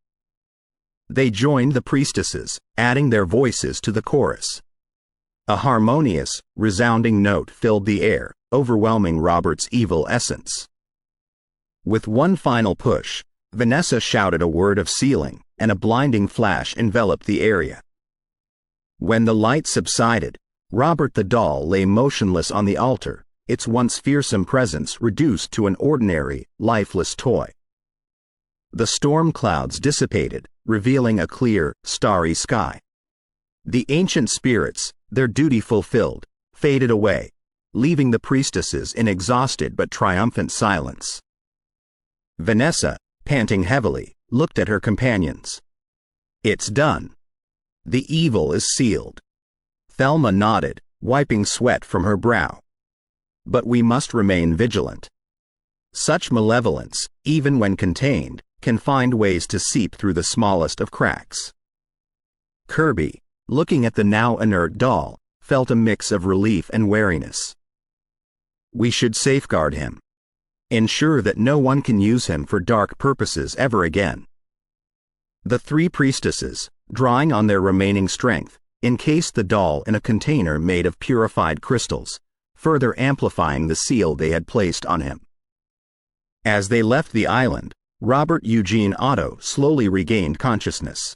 [SPEAKER 1] They joined the priestesses, adding their voices to the chorus. A harmonious, resounding note filled the air, overwhelming Robert's evil essence. With one final push, Vanessa shouted a word of sealing, and a blinding flash enveloped the area. When the light subsided, Robert the doll lay motionless on the altar, its once fearsome presence reduced to an ordinary, lifeless toy. The storm clouds dissipated, revealing a clear, starry sky. The ancient spirits, their duty fulfilled, faded away, leaving the priestesses in exhausted but triumphant silence. Vanessa, panting heavily, looked at her companions. "It's done. The evil is sealed." Thelma nodded, wiping sweat from her brow. "But we must remain vigilant. Such malevolence, even when contained, can find ways to seep through the smallest of cracks." Kirby, looking at the now inert doll, felt a mix of relief and wariness. "We should safeguard him. Ensure that no one can use him for dark purposes ever again." The three priestesses, drawing on their remaining strength, encased the doll in a container made of purified crystals, further amplifying the seal they had placed on him. As they left the island, Robert Eugene Otto slowly regained consciousness.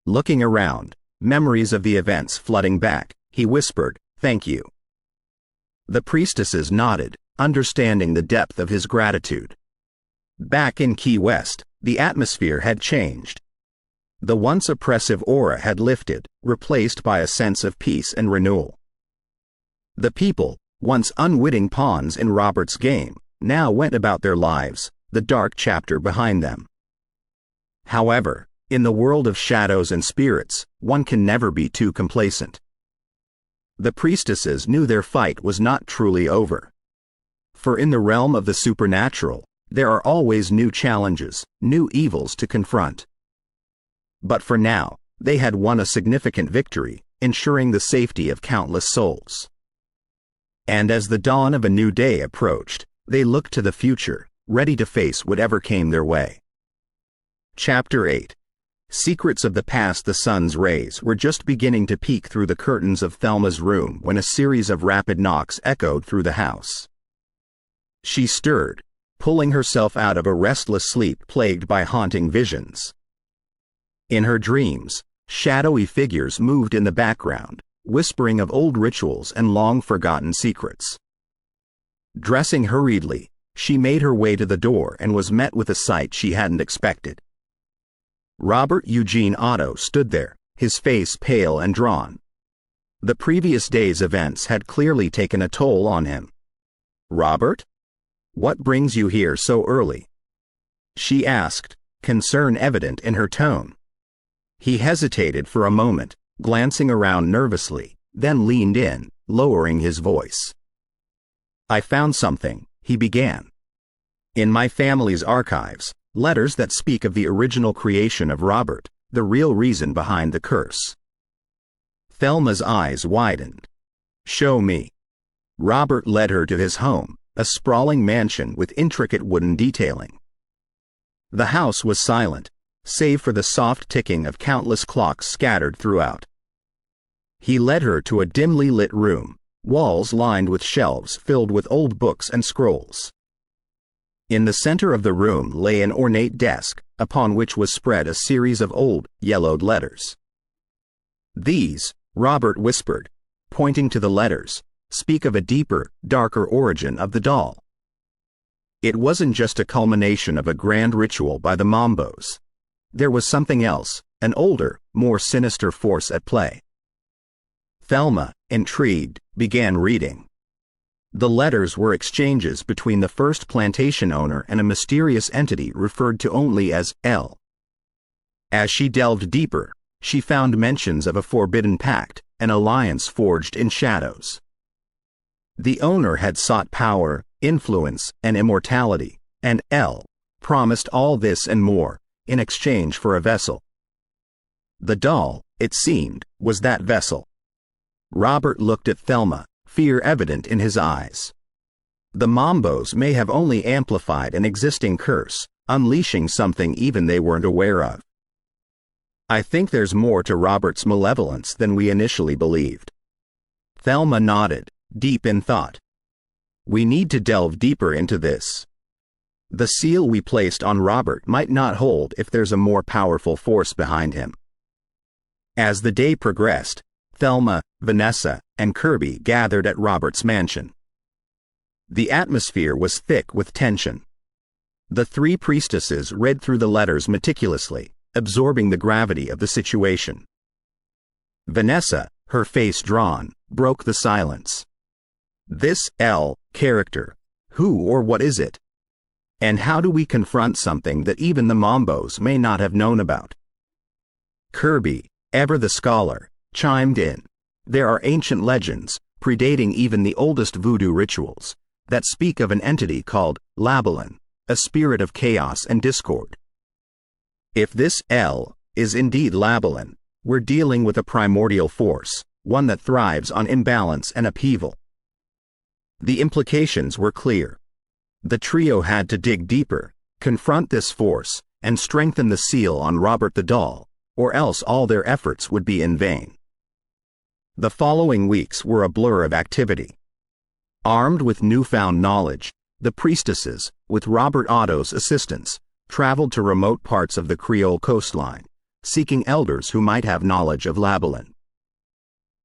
[SPEAKER 1] Looking around, memories of the events flooding back, he whispered, "Thank you." The priestesses nodded, understanding the depth of his gratitude. Back in Key West, the atmosphere had changed. The once oppressive aura had lifted, replaced by a sense of peace and renewal. The people, once unwitting pawns in Robert's game, now went about their lives, the dark chapter behind them. However, in the world of shadows and spirits, one can never be too complacent. The priestesses knew their fight was not truly over. For in the realm of the supernatural, there are always new challenges, new evils to confront. But for now, they had won a significant victory, ensuring the safety of countless souls. And as the dawn of a new day approached, they looked to the future, ready to face whatever came their way. Chapter 8. Secrets of the past. The sun's rays were just beginning to peek through the curtains of Thelma's room when a series of rapid knocks echoed through the house. She stirred, pulling herself out of a restless sleep plagued by haunting visions. In her dreams, shadowy figures moved in the background, whispering of old rituals and long-forgotten secrets. Dressing hurriedly, she made her way to the door and was met with a sight she hadn't expected. Robert Eugene Otto stood there, his face pale and drawn. The previous day's events had clearly taken a toll on him. "Robert? What brings you here so early?" she asked, concern evident in her tone. He hesitated for a moment, glancing around nervously, then leaned in, lowering his voice. "I found something," he began. "In my family's archives, letters that speak of the original creation of Robert, the real reason behind the curse." Thelma's eyes widened. "Show me." Robert led her to his home, a sprawling mansion with intricate wooden detailing. The house was silent, save for the soft ticking of countless clocks scattered throughout. He led her to a dimly lit room, walls lined with shelves filled with old books and scrolls. In the center of the room lay an ornate desk, upon which was spread a series of old, yellowed letters. "These," Robert whispered, pointing to the letters, "speak of a deeper, darker origin of the doll. It wasn't just a culmination of a grand ritual by the Mambos. There was something else, an older, more sinister force at play." Thelma, intrigued, began reading. The letters were exchanges between the first plantation owner and a mysterious entity referred to only as L. As she delved deeper, she found mentions of a forbidden pact, an alliance forged in shadows. The owner had sought power, influence, and immortality, and L promised all this and more in exchange for a vessel. The doll, it seemed, was that vessel. Robert looked at Thelma, fear evident in his eyes. The Mambos may have only amplified an existing curse, unleashing something even they weren't aware of. I think there's more to Robert's malevolence than we initially believed. Thelma nodded, deep in thought. We need to delve deeper into this. The seal we placed on Robert might not hold if there's a more powerful force behind him. As the day progressed, Thelma, Vanessa, and Kirby gathered at Robert's mansion. The atmosphere was thick with tension. The three priestesses read through the letters meticulously, absorbing the gravity of the situation. Vanessa, her face drawn, broke the silence. This L character, who or what is it? And how do we confront something that even the Mambos may not have known about? Kirby, ever the scholar, chimed in. There are ancient legends, predating even the oldest voodoo rituals, that speak of an entity called Labalin, a spirit of chaos and discord. If this L is indeed Labalin, we're dealing with a primordial force, one that thrives on imbalance and upheaval. The implications were clear. The trio had to dig deeper, confront this force, and strengthen the seal on Robert the doll, or else all their efforts would be in vain. The following weeks were a blur of activity. Armed with newfound knowledge, the priestesses, with Robert Otto's assistance, traveled to remote parts of the Creole coastline, seeking elders who might have knowledge of Labalin.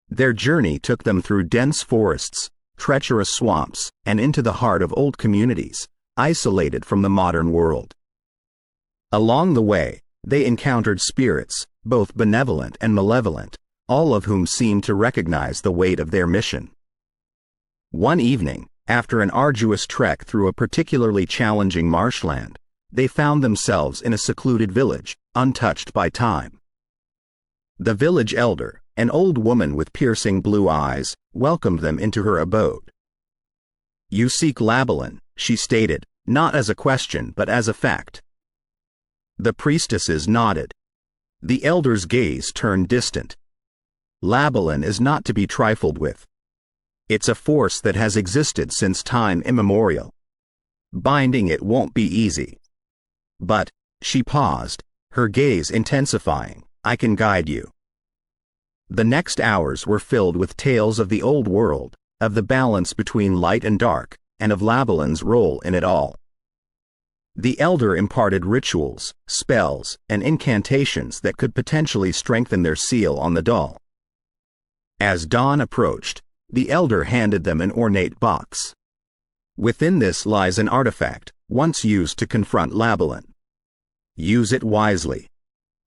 [SPEAKER 1] Their journey took them through dense forests, treacherous swamps, and into the heart of old communities, isolated from the modern world. Along the way, they encountered spirits, both benevolent and malevolent, all of whom seemed to recognize the weight of their mission. One evening, after an arduous trek through a particularly challenging marshland, they found themselves in a secluded village, untouched by time. The village elder, an old woman with piercing blue eyes, welcomed them into her abode. You seek Labalin, she stated, not as a question but as a fact. The priestesses nodded. The elder's gaze turned distant. Labalin is not to be trifled with. It's a force that has existed since time immemorial. Binding it won't be easy. But, she paused, her gaze intensifying, I can guide you. The next hours were filled with tales of the old world, of the balance between light and dark, and of Labalin's role in it all. The elder imparted rituals, spells, and incantations that could potentially strengthen their seal on the doll. As dawn approached, the elder handed them an ornate box. Within this lies an artifact, once used to confront Labalin. Use it wisely.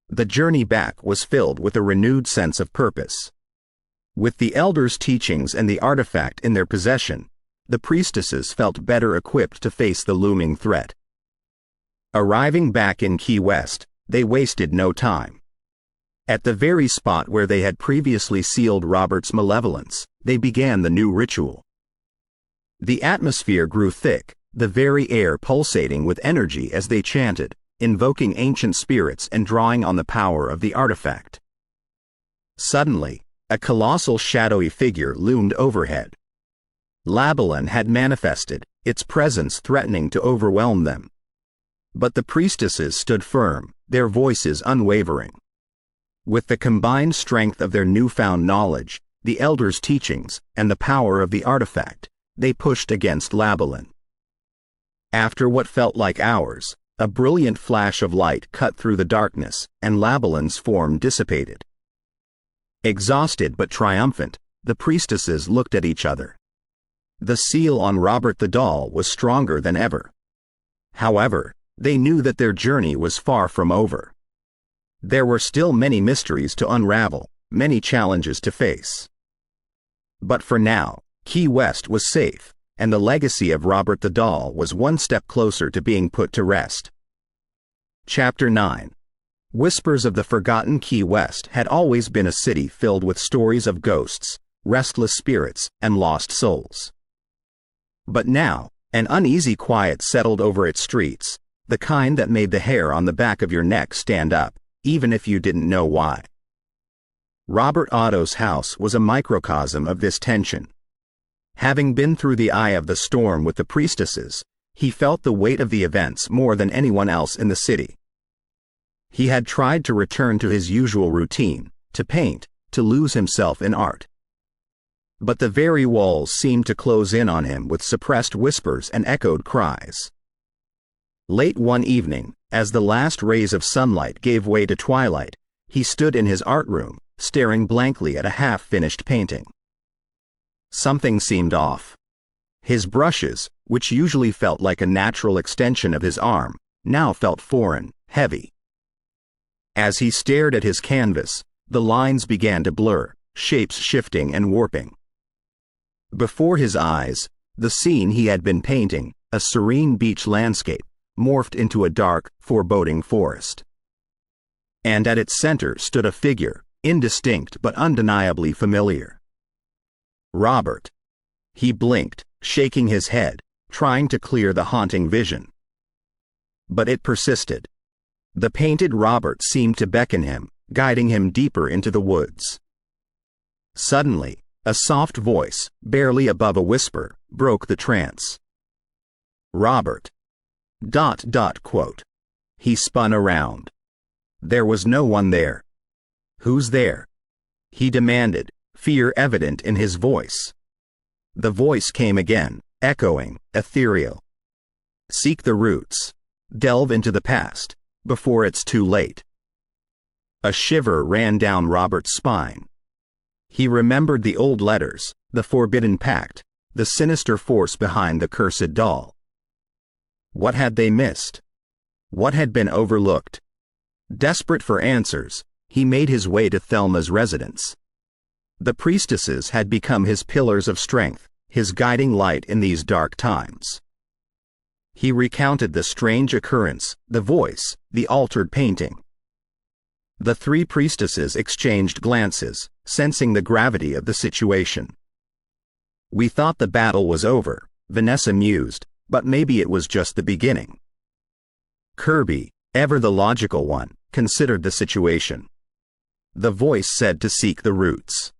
[SPEAKER 1] The journey back was filled with a renewed sense of purpose. With the elder's teachings and the artifact in their possession, the priestesses felt better equipped to face the looming threat. Arriving back in Key West, they wasted no time. At the very spot where they had previously sealed Robert's malevolence, they began the new ritual. The atmosphere grew thick, the very air pulsating with energy as they chanted, invoking ancient spirits and drawing on the power of the artifact. Suddenly, a colossal shadowy figure loomed overhead. Labalin had manifested, its presence threatening to overwhelm them. But the priestesses stood firm, their voices unwavering. With the combined strength of their newfound knowledge, the elder's teachings, and the power of the artifact, they pushed against Labalin. After what felt like hours, a brilliant flash of light cut through the darkness, and Labalin's form dissipated. Exhausted but triumphant, the priestesses looked at each other. The seal on Robert the doll was stronger than ever. However, they knew that their journey was far from over. There were still many mysteries to unravel, many challenges to face. But for now, Key West was safe, and the legacy of Robert the doll was one step closer to being put to rest. Chapter 9. Whispers of the forgotten Key West had always been a city filled with stories of ghosts, restless spirits, and lost souls. But now, an uneasy quiet settled over its streets, the kind that made the hair on the back of your neck stand up, even if you didn't know why. Robert Otto's house was a microcosm of this tension. Having been through the eye of the storm with the priestesses, he felt the weight of the events more than anyone else in the city. He had tried to return to his usual routine, to paint, to lose himself in art. But the very walls seemed to close in on him with suppressed whispers and echoed cries. Late one evening, as the last rays of sunlight gave way to twilight, he stood in his art room, staring blankly at a half-finished painting. Something seemed off. His brushes, which usually felt like a natural extension of his arm, now felt foreign, heavy. As he stared at his canvas, the lines began to blur, shapes shifting and warping. Before his eyes, the scene he had been painting, a serene beach landscape, morphed into a dark, foreboding forest. And at its center stood a figure, indistinct but undeniably familiar. Robert. He blinked, shaking his head, trying to clear the haunting vision. But it persisted. The painted Robert seemed to beckon him, guiding him deeper into the woods. Suddenly, a soft voice, barely above a whisper, broke the trance. Robert. ... He spun around. There was no one there. Who's there? He demanded, fear evident in his voice. The voice came again, echoing, ethereal. Seek the roots. Delve into the past, before it's too late. A shiver ran down Robert's spine. He remembered the old letters, the forbidden pact, the sinister force behind the cursed doll. What had they missed? What had been overlooked? Desperate for answers, he made his way to Thelma's residence. The priestesses had become his pillars of strength, his guiding light in these dark times. He recounted the strange occurrence, the voice, the altered painting. The three priestesses exchanged glances, sensing the gravity of the situation. We thought the battle was over, Vanessa mused, but maybe it was just the beginning. Kirby, ever the logical one, considered the situation. The voice said to seek the roots.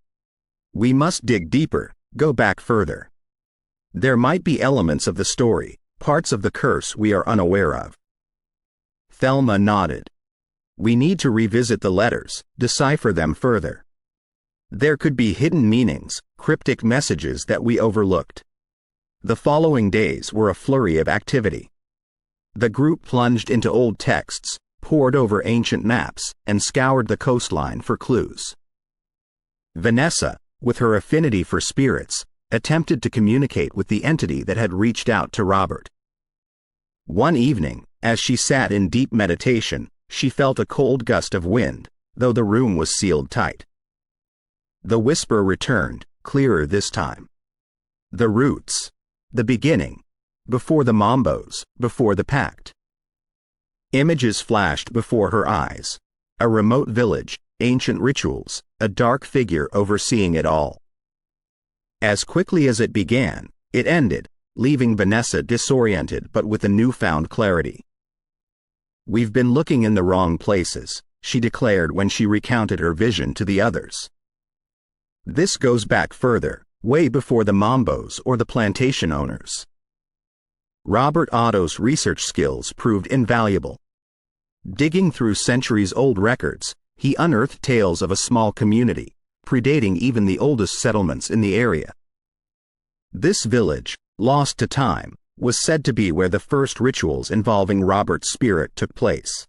[SPEAKER 1] We must dig deeper, go back further. There might be elements of the story, parts of the curse we are unaware of. Thelma nodded. We need to revisit the letters, decipher them further. There could be hidden meanings, cryptic messages that we overlooked. The following days were a flurry of activity. The group plunged into old texts, pored over ancient maps, and scoured the coastline for clues. Vanessa, with her affinity for spirits, attempted to communicate with the entity that had reached out to Robert. One evening, as she sat in deep meditation, she felt a cold gust of wind, though the room was sealed tight. The whisper returned, clearer this time. The roots. The beginning. Before the Mambos, before the pact. Images flashed before her eyes. A remote village, ancient rituals, a dark figure overseeing it all. As quickly as it began, it ended, leaving Vanessa disoriented but with a newfound clarity. We've been looking in the wrong places, she declared when she recounted her vision to the others. This goes back further, way before the Mambos or the plantation owners. Robert Otto's research skills proved invaluable. Digging through centuries-old records, he unearthed tales of a small community, predating even the oldest settlements in the area. This village, lost to time, was said to be where the first rituals involving Robert's spirit took place.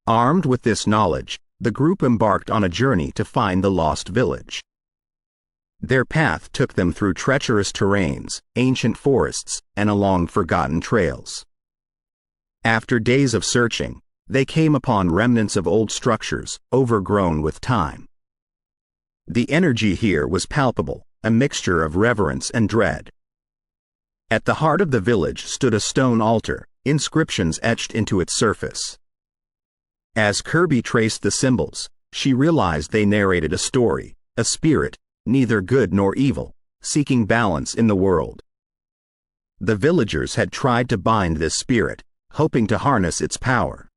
[SPEAKER 1] Armed with this knowledge, the group embarked on a journey to find the lost village. Their path took them through treacherous terrains, ancient forests, and along forgotten trails. After days of searching, they came upon remnants of old structures, overgrown with time. The energy here was palpable, a mixture of reverence and dread. At the heart of the village stood a stone altar, inscriptions etched into its surface. As Kirby traced the symbols, she realized they narrated a story, a spirit, neither good nor evil, seeking balance in the world. The villagers had tried to bind this spirit, hoping to harness its power.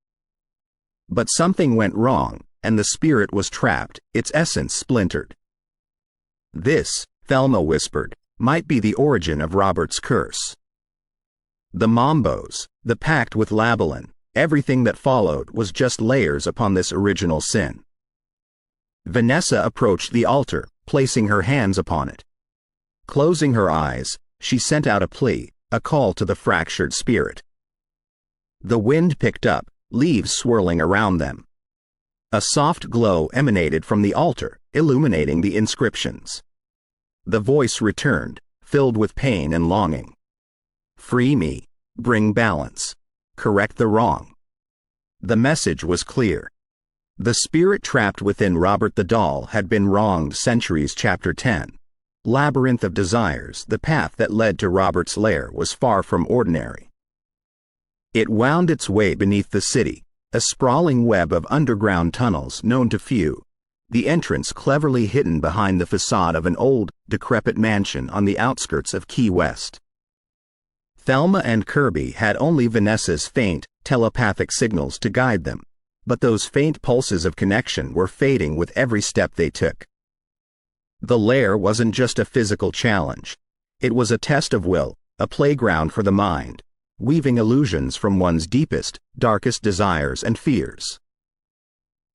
[SPEAKER 1] But something went wrong, and the spirit was trapped, its essence splintered. This, Thelma whispered, might be the origin of Robert's curse. The Mambos, the pact with Labalin, everything that followed was just layers upon this original sin. Vanessa approached the altar, placing her hands upon it. Closing her eyes, she sent out a plea, a call to the fractured spirit. The wind picked up, leaves swirling around them. A soft glow emanated from the altar, illuminating the inscriptions. The voice returned, filled with pain and longing. Free me, bring balance, correct the wrong. The message was clear. The spirit trapped within Robert the doll had been wronged. Centuries. Chapter 10. Labyrinth of Desires. The path that led to Robert's lair was far from ordinary. It wound its way beneath the city, a sprawling web of underground tunnels known to few, the entrance cleverly hidden behind the facade of an old, decrepit mansion on the outskirts of Key West. Thelma and Kirby had only Vanessa's faint, telepathic signals to guide them, but those faint pulses of connection were fading with every step they took. The lair wasn't just a physical challenge. It was a test of will, a playground for the mind, weaving illusions from one's deepest, darkest desires and fears.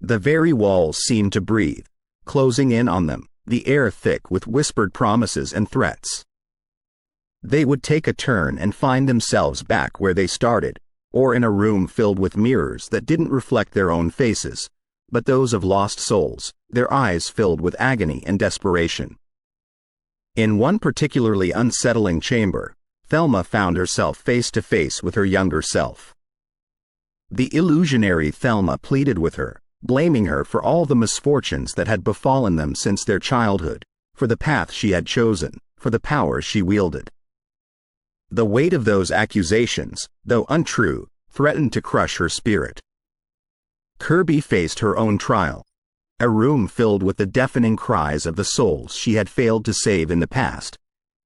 [SPEAKER 1] The very walls seemed to breathe, closing in on them, the air thick with whispered promises and threats. They would take a turn and find themselves back where they started, or in a room filled with mirrors that didn't reflect their own faces, but those of lost souls, their eyes filled with agony and desperation. In one particularly unsettling chamber, Thelma found herself face to face with her younger self. The illusionary Thelma pleaded with her, blaming her for all the misfortunes that had befallen them since their childhood, for the path she had chosen, for the power she wielded. The weight of those accusations, though untrue, threatened to crush her spirit. Kirby faced her own trial, a room filled with the deafening cries of the souls she had failed to save in the past,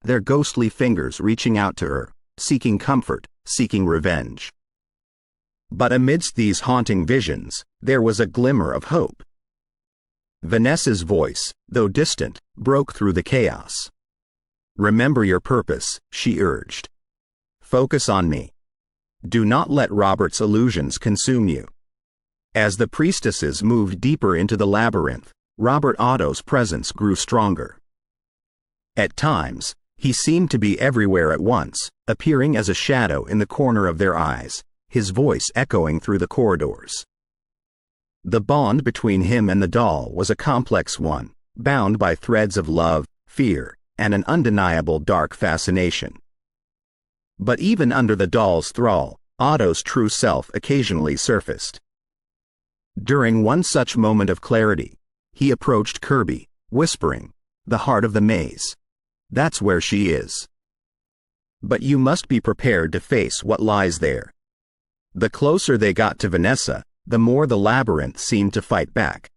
[SPEAKER 1] their ghostly fingers reaching out to her, seeking comfort, seeking revenge. But amidst these haunting visions, there was a glimmer of hope. Vanessa's voice, though distant, broke through the chaos. "Remember your purpose," she urged. "Focus on me. Do not let Robert's illusions consume you." As the priestesses moved deeper into the labyrinth, Robert Otto's presence grew stronger. At times, he seemed to be everywhere at once, appearing as a shadow in the corner of their eyes, his voice echoing through the corridors. The bond between him and the doll was a complex one, bound by threads of love, fear, and an undeniable dark fascination. But even under the doll's thrall, Otto's true self occasionally surfaced. During one such moment of clarity, he approached Kirby, whispering, "The heart of the maze. That's where she is. But you must be prepared to face what lies there." The closer they got to Vanessa, the more the labyrinth seemed to fight back.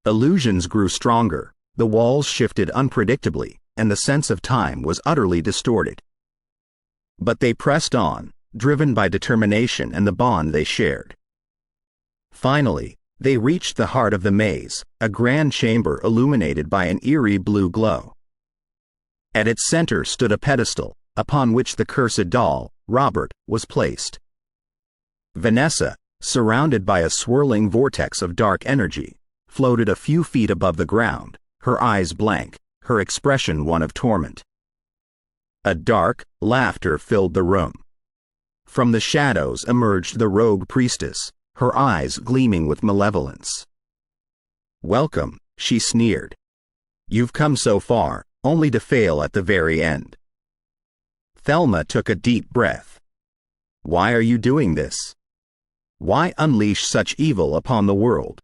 [SPEAKER 1] Illusions grew stronger, the walls shifted unpredictably, and the sense of time was utterly distorted. But they pressed on, driven by determination and the bond they shared. Finally, they reached the heart of the maze, a grand chamber illuminated by an eerie blue glow. At its center stood a pedestal, upon which the cursed doll, Robert, was placed. Vanessa, surrounded by a swirling vortex of dark energy, floated a few feet above the ground, her eyes blank, her expression one of torment. A dark laughter filled the room. From the shadows emerged the rogue priestess, her eyes gleaming with malevolence. "Welcome," she sneered. "You've come so far, only to fail at the very end." Thelma took a deep breath. "Why are you doing this? Why unleash such evil upon the world?"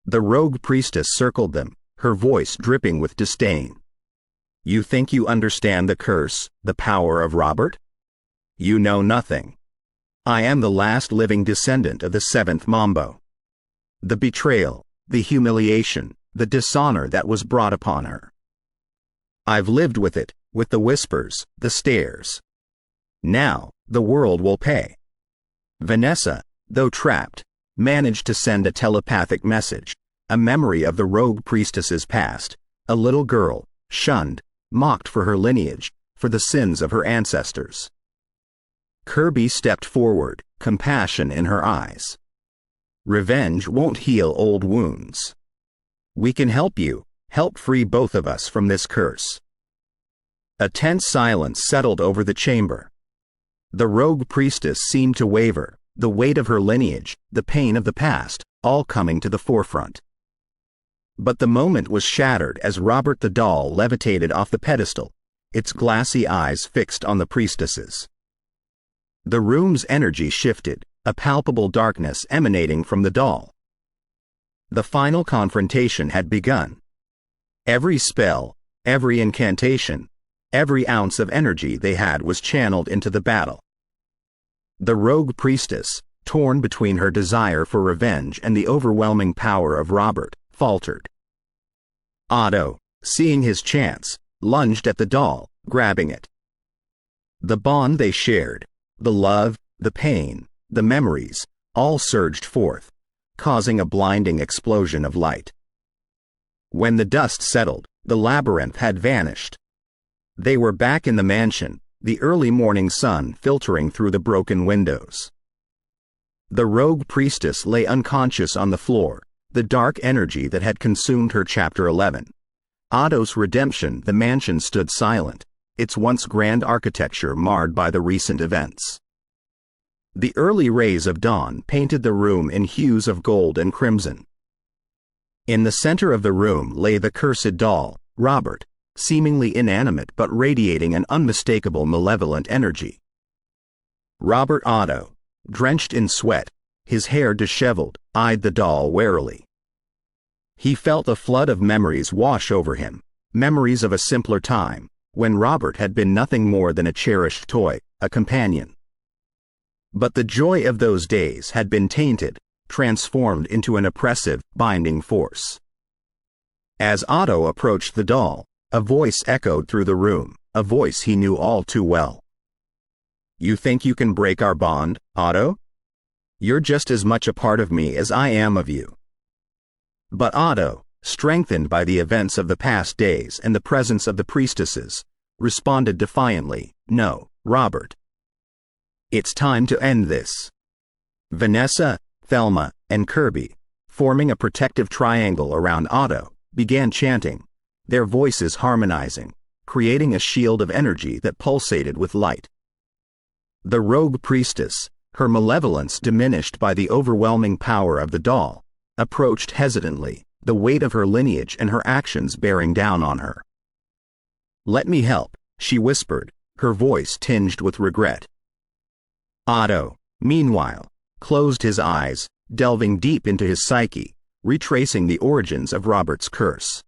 [SPEAKER 1] The rogue priestess circled them, her voice dripping with disdain. "You think you understand the curse, the power of Robert? You know nothing. I am the last living descendant of the seventh Mambo. The betrayal, the humiliation, the dishonor that was brought upon her. I've lived with it, with the whispers, the stares, Now, the world will pay. Vanessa, though trapped, managed to send a telepathic message, a memory of the rogue priestess's past, a little girl, shunned, mocked for her lineage, for the sins of her ancestors. Kirby stepped forward, compassion in her eyes. Revenge won't heal old wounds. We can help you, help free both of us from this curse. A tense silence settled over the chamber. The rogue priestess seemed to waver, the weight of her lineage, the pain of the past, all coming to the forefront. But the moment was shattered as Robert the doll levitated off the pedestal, its glassy eyes fixed on the priestesses. The room's energy shifted, a palpable darkness emanating from the doll. The final confrontation had begun. Every spell, every incantation, every ounce of energy they had was channeled into the battle. The rogue priestess, torn between her desire for revenge and the overwhelming power of Robert, faltered. Otto, seeing his chance, lunged at the doll, grabbing it. The bond they shared, the love, the pain, the memories, all surged forth, causing a blinding explosion of light. When the dust settled, the labyrinth had vanished. They were back in the mansion, the early morning sun filtering through the broken windows. The rogue priestess lay unconscious on the floor, the dark energy that had consumed her. Chapter 11. Otto's redemption. The mansion stood silent, its once grand architecture marred by the recent events. The early rays of dawn painted the room in hues of gold and crimson. In the center of the room lay the cursed doll, Robert, seemingly inanimate but radiating an unmistakable malevolent energy. Robert Otto, drenched in sweat, his hair disheveled, eyed the doll warily. He felt a flood of memories wash over him, memories of a simpler time, when Robert had been nothing more than a cherished toy, a companion. But the joy of those days had been tainted, transformed into an oppressive, binding force. As Otto approached the doll, a voice echoed through the room, a voice he knew all too well. "You think you can break our bond, Otto? You're just as much a part of me as I am of you." But Otto, strengthened by the events of the past days and the presence of the priestesses, responded defiantly, "No, Robert. It's time to end this." Vanessa, Thelma, and Kirby, forming a protective triangle around Otto, began chanting, their voices harmonizing, creating a shield of energy that pulsated with light. The rogue priestess, her malevolence diminished by the overwhelming power of the doll, approached hesitantly, the weight of her lineage and her actions bearing down on her. "Let me help," she whispered, her voice tinged with regret. Otto, meanwhile, closed his eyes, delving deep into his psyche, retracing the origins of Robert's curse.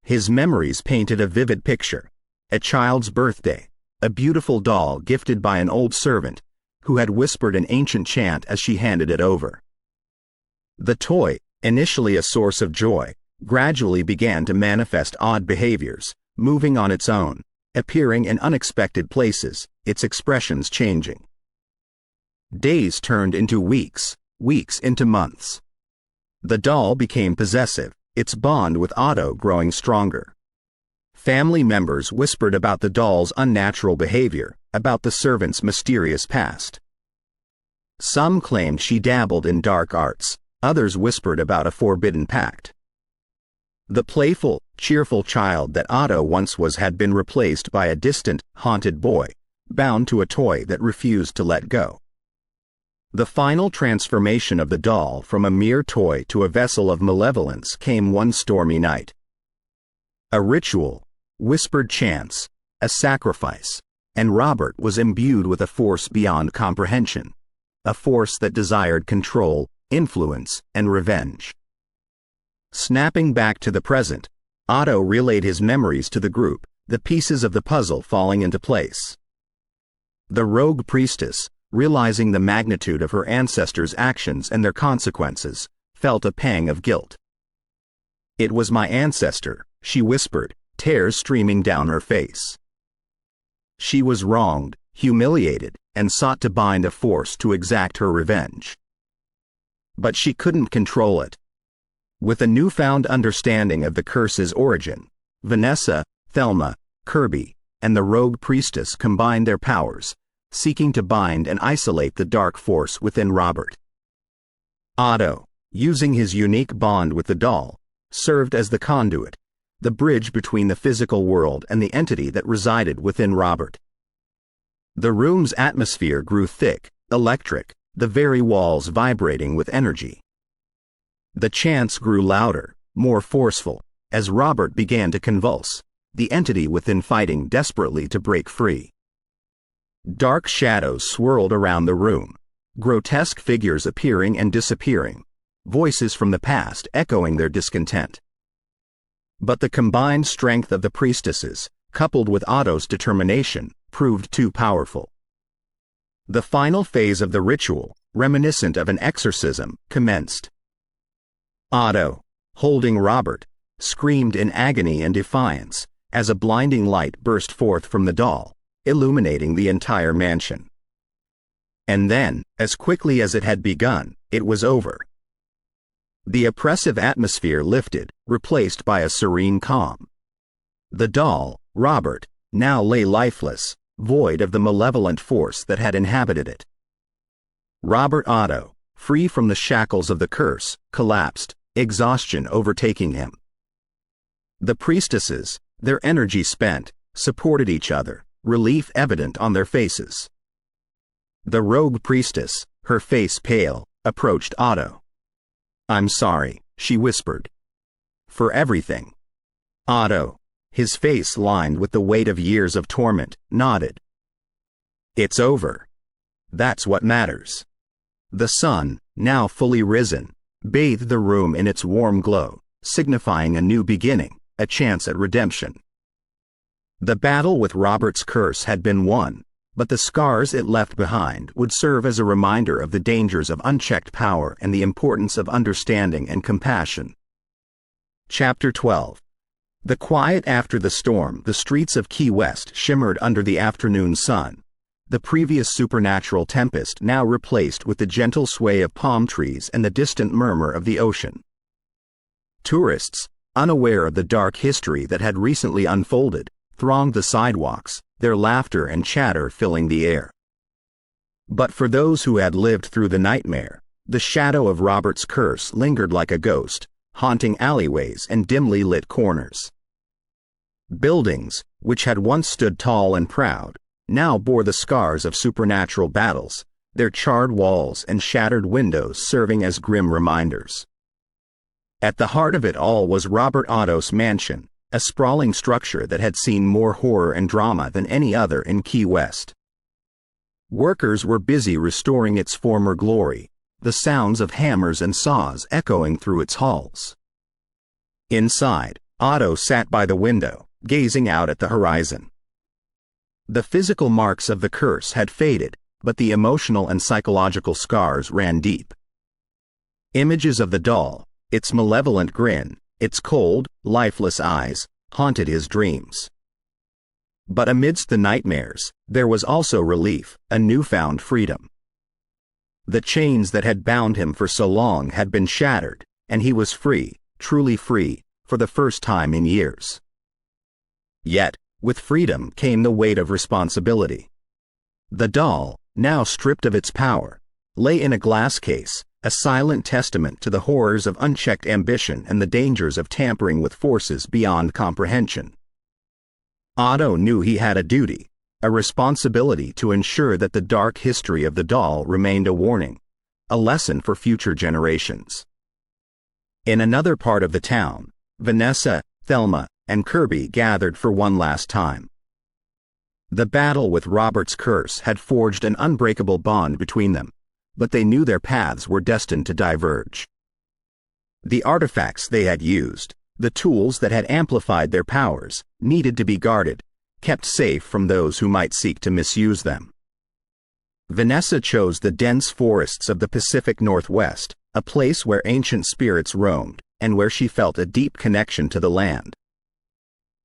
[SPEAKER 1] His memories painted a vivid picture: a child's birthday, a beautiful doll gifted by an old servant, who had whispered an ancient chant as she handed it over. The toy, initially a source of joy, gradually began to manifest odd behaviors, moving on its own, appearing in unexpected places, its expressions changing. Days turned into weeks, weeks into months. The doll became possessive, its bond with Otto growing stronger. Family members whispered about the doll's unnatural behavior, about the servant's mysterious past. Some claimed she dabbled in dark arts, others whispered about a forbidden pact. The playful, cheerful child that Otto once was had been replaced by a distant, haunted boy, bound to a toy that refused to let go. The final transformation of the doll from a mere toy to a vessel of malevolence came one stormy night. A ritual, whispered chants, a sacrifice, and Robert was imbued with a force beyond comprehension, a force that desired control, influence, and revenge. Snapping back to the present, Otto relayed his memories to the group, the pieces of the puzzle falling into place. The rogue priestess, realizing the magnitude of her ancestors' actions and their consequences, felt a pang of guilt. "It was my ancestor," she whispered, tears streaming down her face. She was wronged, humiliated, and sought to bind a force to exact her revenge. But she couldn't control it. With a newfound understanding of the curse's origin, Vanessa, Thelma, Kirby, and the rogue priestess combined their powers, seeking to bind and isolate the dark force within Robert. Otto, using his unique bond with the doll, served as the conduit, the bridge between the physical world and the entity that resided within Robert. The room's atmosphere grew thick, electric, the very walls vibrating with energy. The chants grew louder, more forceful, as Robert began to convulse, the entity within fighting desperately to break free. Dark shadows swirled around the room, grotesque figures appearing and disappearing, voices from the past echoing their discontent. But the combined strength of the priestesses, coupled with Otto's determination, proved too powerful. The final phase of the ritual, reminiscent of an exorcism, commenced. Otto, holding Robert, screamed in agony and defiance as a blinding light burst forth from the doll, illuminating the entire mansion. And then, as quickly as it had begun, it was over. The oppressive atmosphere lifted, replaced by a serene calm. The doll, Robert, now lay lifeless, void of the malevolent force that had inhabited it. Robert Otto, free from the shackles of the curse, collapsed, exhaustion overtaking him. The priestesses, their energy spent, supported each other, relief evident on their faces. The rogue priestess, her face pale, approached Otto. "I'm sorry," she whispered. "For everything." Otto, his face lined with the weight of years of torment, nodded. "It's over. That's what matters." The sun, now fully risen, bathed the room in its warm glow, signifying a new beginning, a chance at redemption. The battle with Robert's curse had been won, but the scars it left behind would serve as a reminder of the dangers of unchecked power and the importance of understanding and compassion. Chapter 12. The quiet after the storm. The streets of Key West shimmered under the afternoon sun, the previous supernatural tempest now replaced with the gentle sway of palm trees and the distant murmur of the ocean. Tourists, unaware of the dark history that had recently unfolded, thronged the sidewalks, their laughter and chatter filling the air. But for those who had lived through the nightmare, the shadow of Robert's curse lingered like a ghost, haunting alleyways and dimly lit corners. Buildings, which had once stood tall and proud, now bore the scars of supernatural battles, their charred walls and shattered windows serving as grim reminders. At the heart of it all was Robert Otto's mansion, a sprawling structure that had seen more horror and drama than any other in Key West. Workers were busy restoring its former glory, the sounds of hammers and saws echoing through its halls. Inside, Otto sat by the window, gazing out at the horizon. The physical marks of the curse had faded, but the emotional and psychological scars ran deep. Images of the doll, its malevolent grin, its cold, lifeless eyes, haunted his dreams. But amidst the nightmares, there was also relief, a newfound freedom. The chains that had bound him for so long had been shattered, and he was free, truly free, for the first time in years. Yet, with freedom came the weight of responsibility. The doll, now stripped of its power, lay in a glass case, a silent testament to the horrors of unchecked ambition and the dangers of tampering with forces beyond comprehension. Otto knew he had a duty, a responsibility to ensure that the dark history of the doll remained a warning, a lesson for future generations. In another part of the town, Vanessa, Thelma, and Kirby gathered for one last time. The battle with Robert's curse had forged an unbreakable bond between them, but they knew their paths were destined to diverge. The artifacts they had used, the tools that had amplified their powers, needed to be guarded, kept safe from those who might seek to misuse them. Vanessa chose the dense forests of the Pacific Northwest, a place where ancient spirits roamed, and where she felt a deep connection to the land.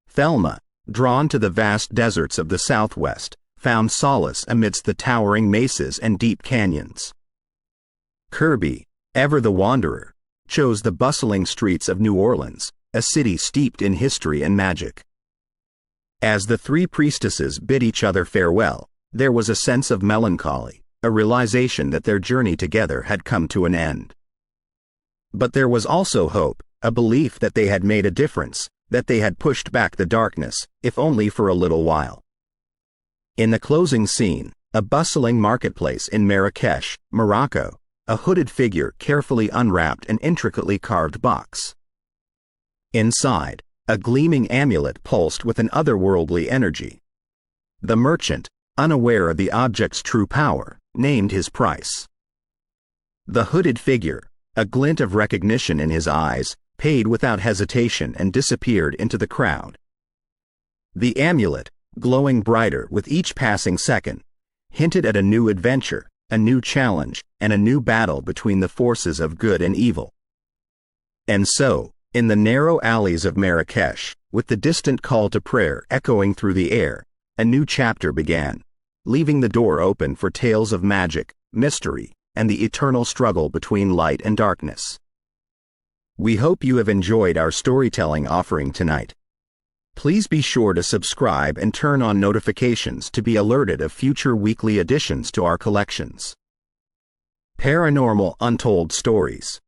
[SPEAKER 1] Thelma, drawn to the vast deserts of the Southwest, found solace amidst the towering mesas and deep canyons. Kirby, ever the wanderer, chose the bustling streets of New Orleans, a city steeped in history and magic. As the three priestesses bid each other farewell, there was a sense of melancholy, a realization that their journey together had come to an end. But there was also hope, a belief that they had made a difference, that they had pushed back the darkness, if only for a little while. In the closing scene, a bustling marketplace in Marrakesh, Morocco, a hooded figure carefully unwrapped an intricately carved box. Inside, a gleaming amulet pulsed with an otherworldly energy. The merchant, unaware of the object's true power, named his price. The hooded figure, a glint of recognition in his eyes, paid without hesitation and disappeared into the crowd. The amulet, glowing brighter with each passing second, hinted at a new adventure, a new challenge, and a new battle between the forces of good and evil. And so, in the narrow alleys of Marrakesh, with the distant call to prayer echoing through the air, a new chapter began, leaving the door open for tales of magic, mystery, and the eternal struggle between light and darkness. We hope you have enjoyed our storytelling offering tonight. Please be sure to subscribe and turn on notifications to be alerted of future weekly additions to our collections. Paranormal Untold Stories.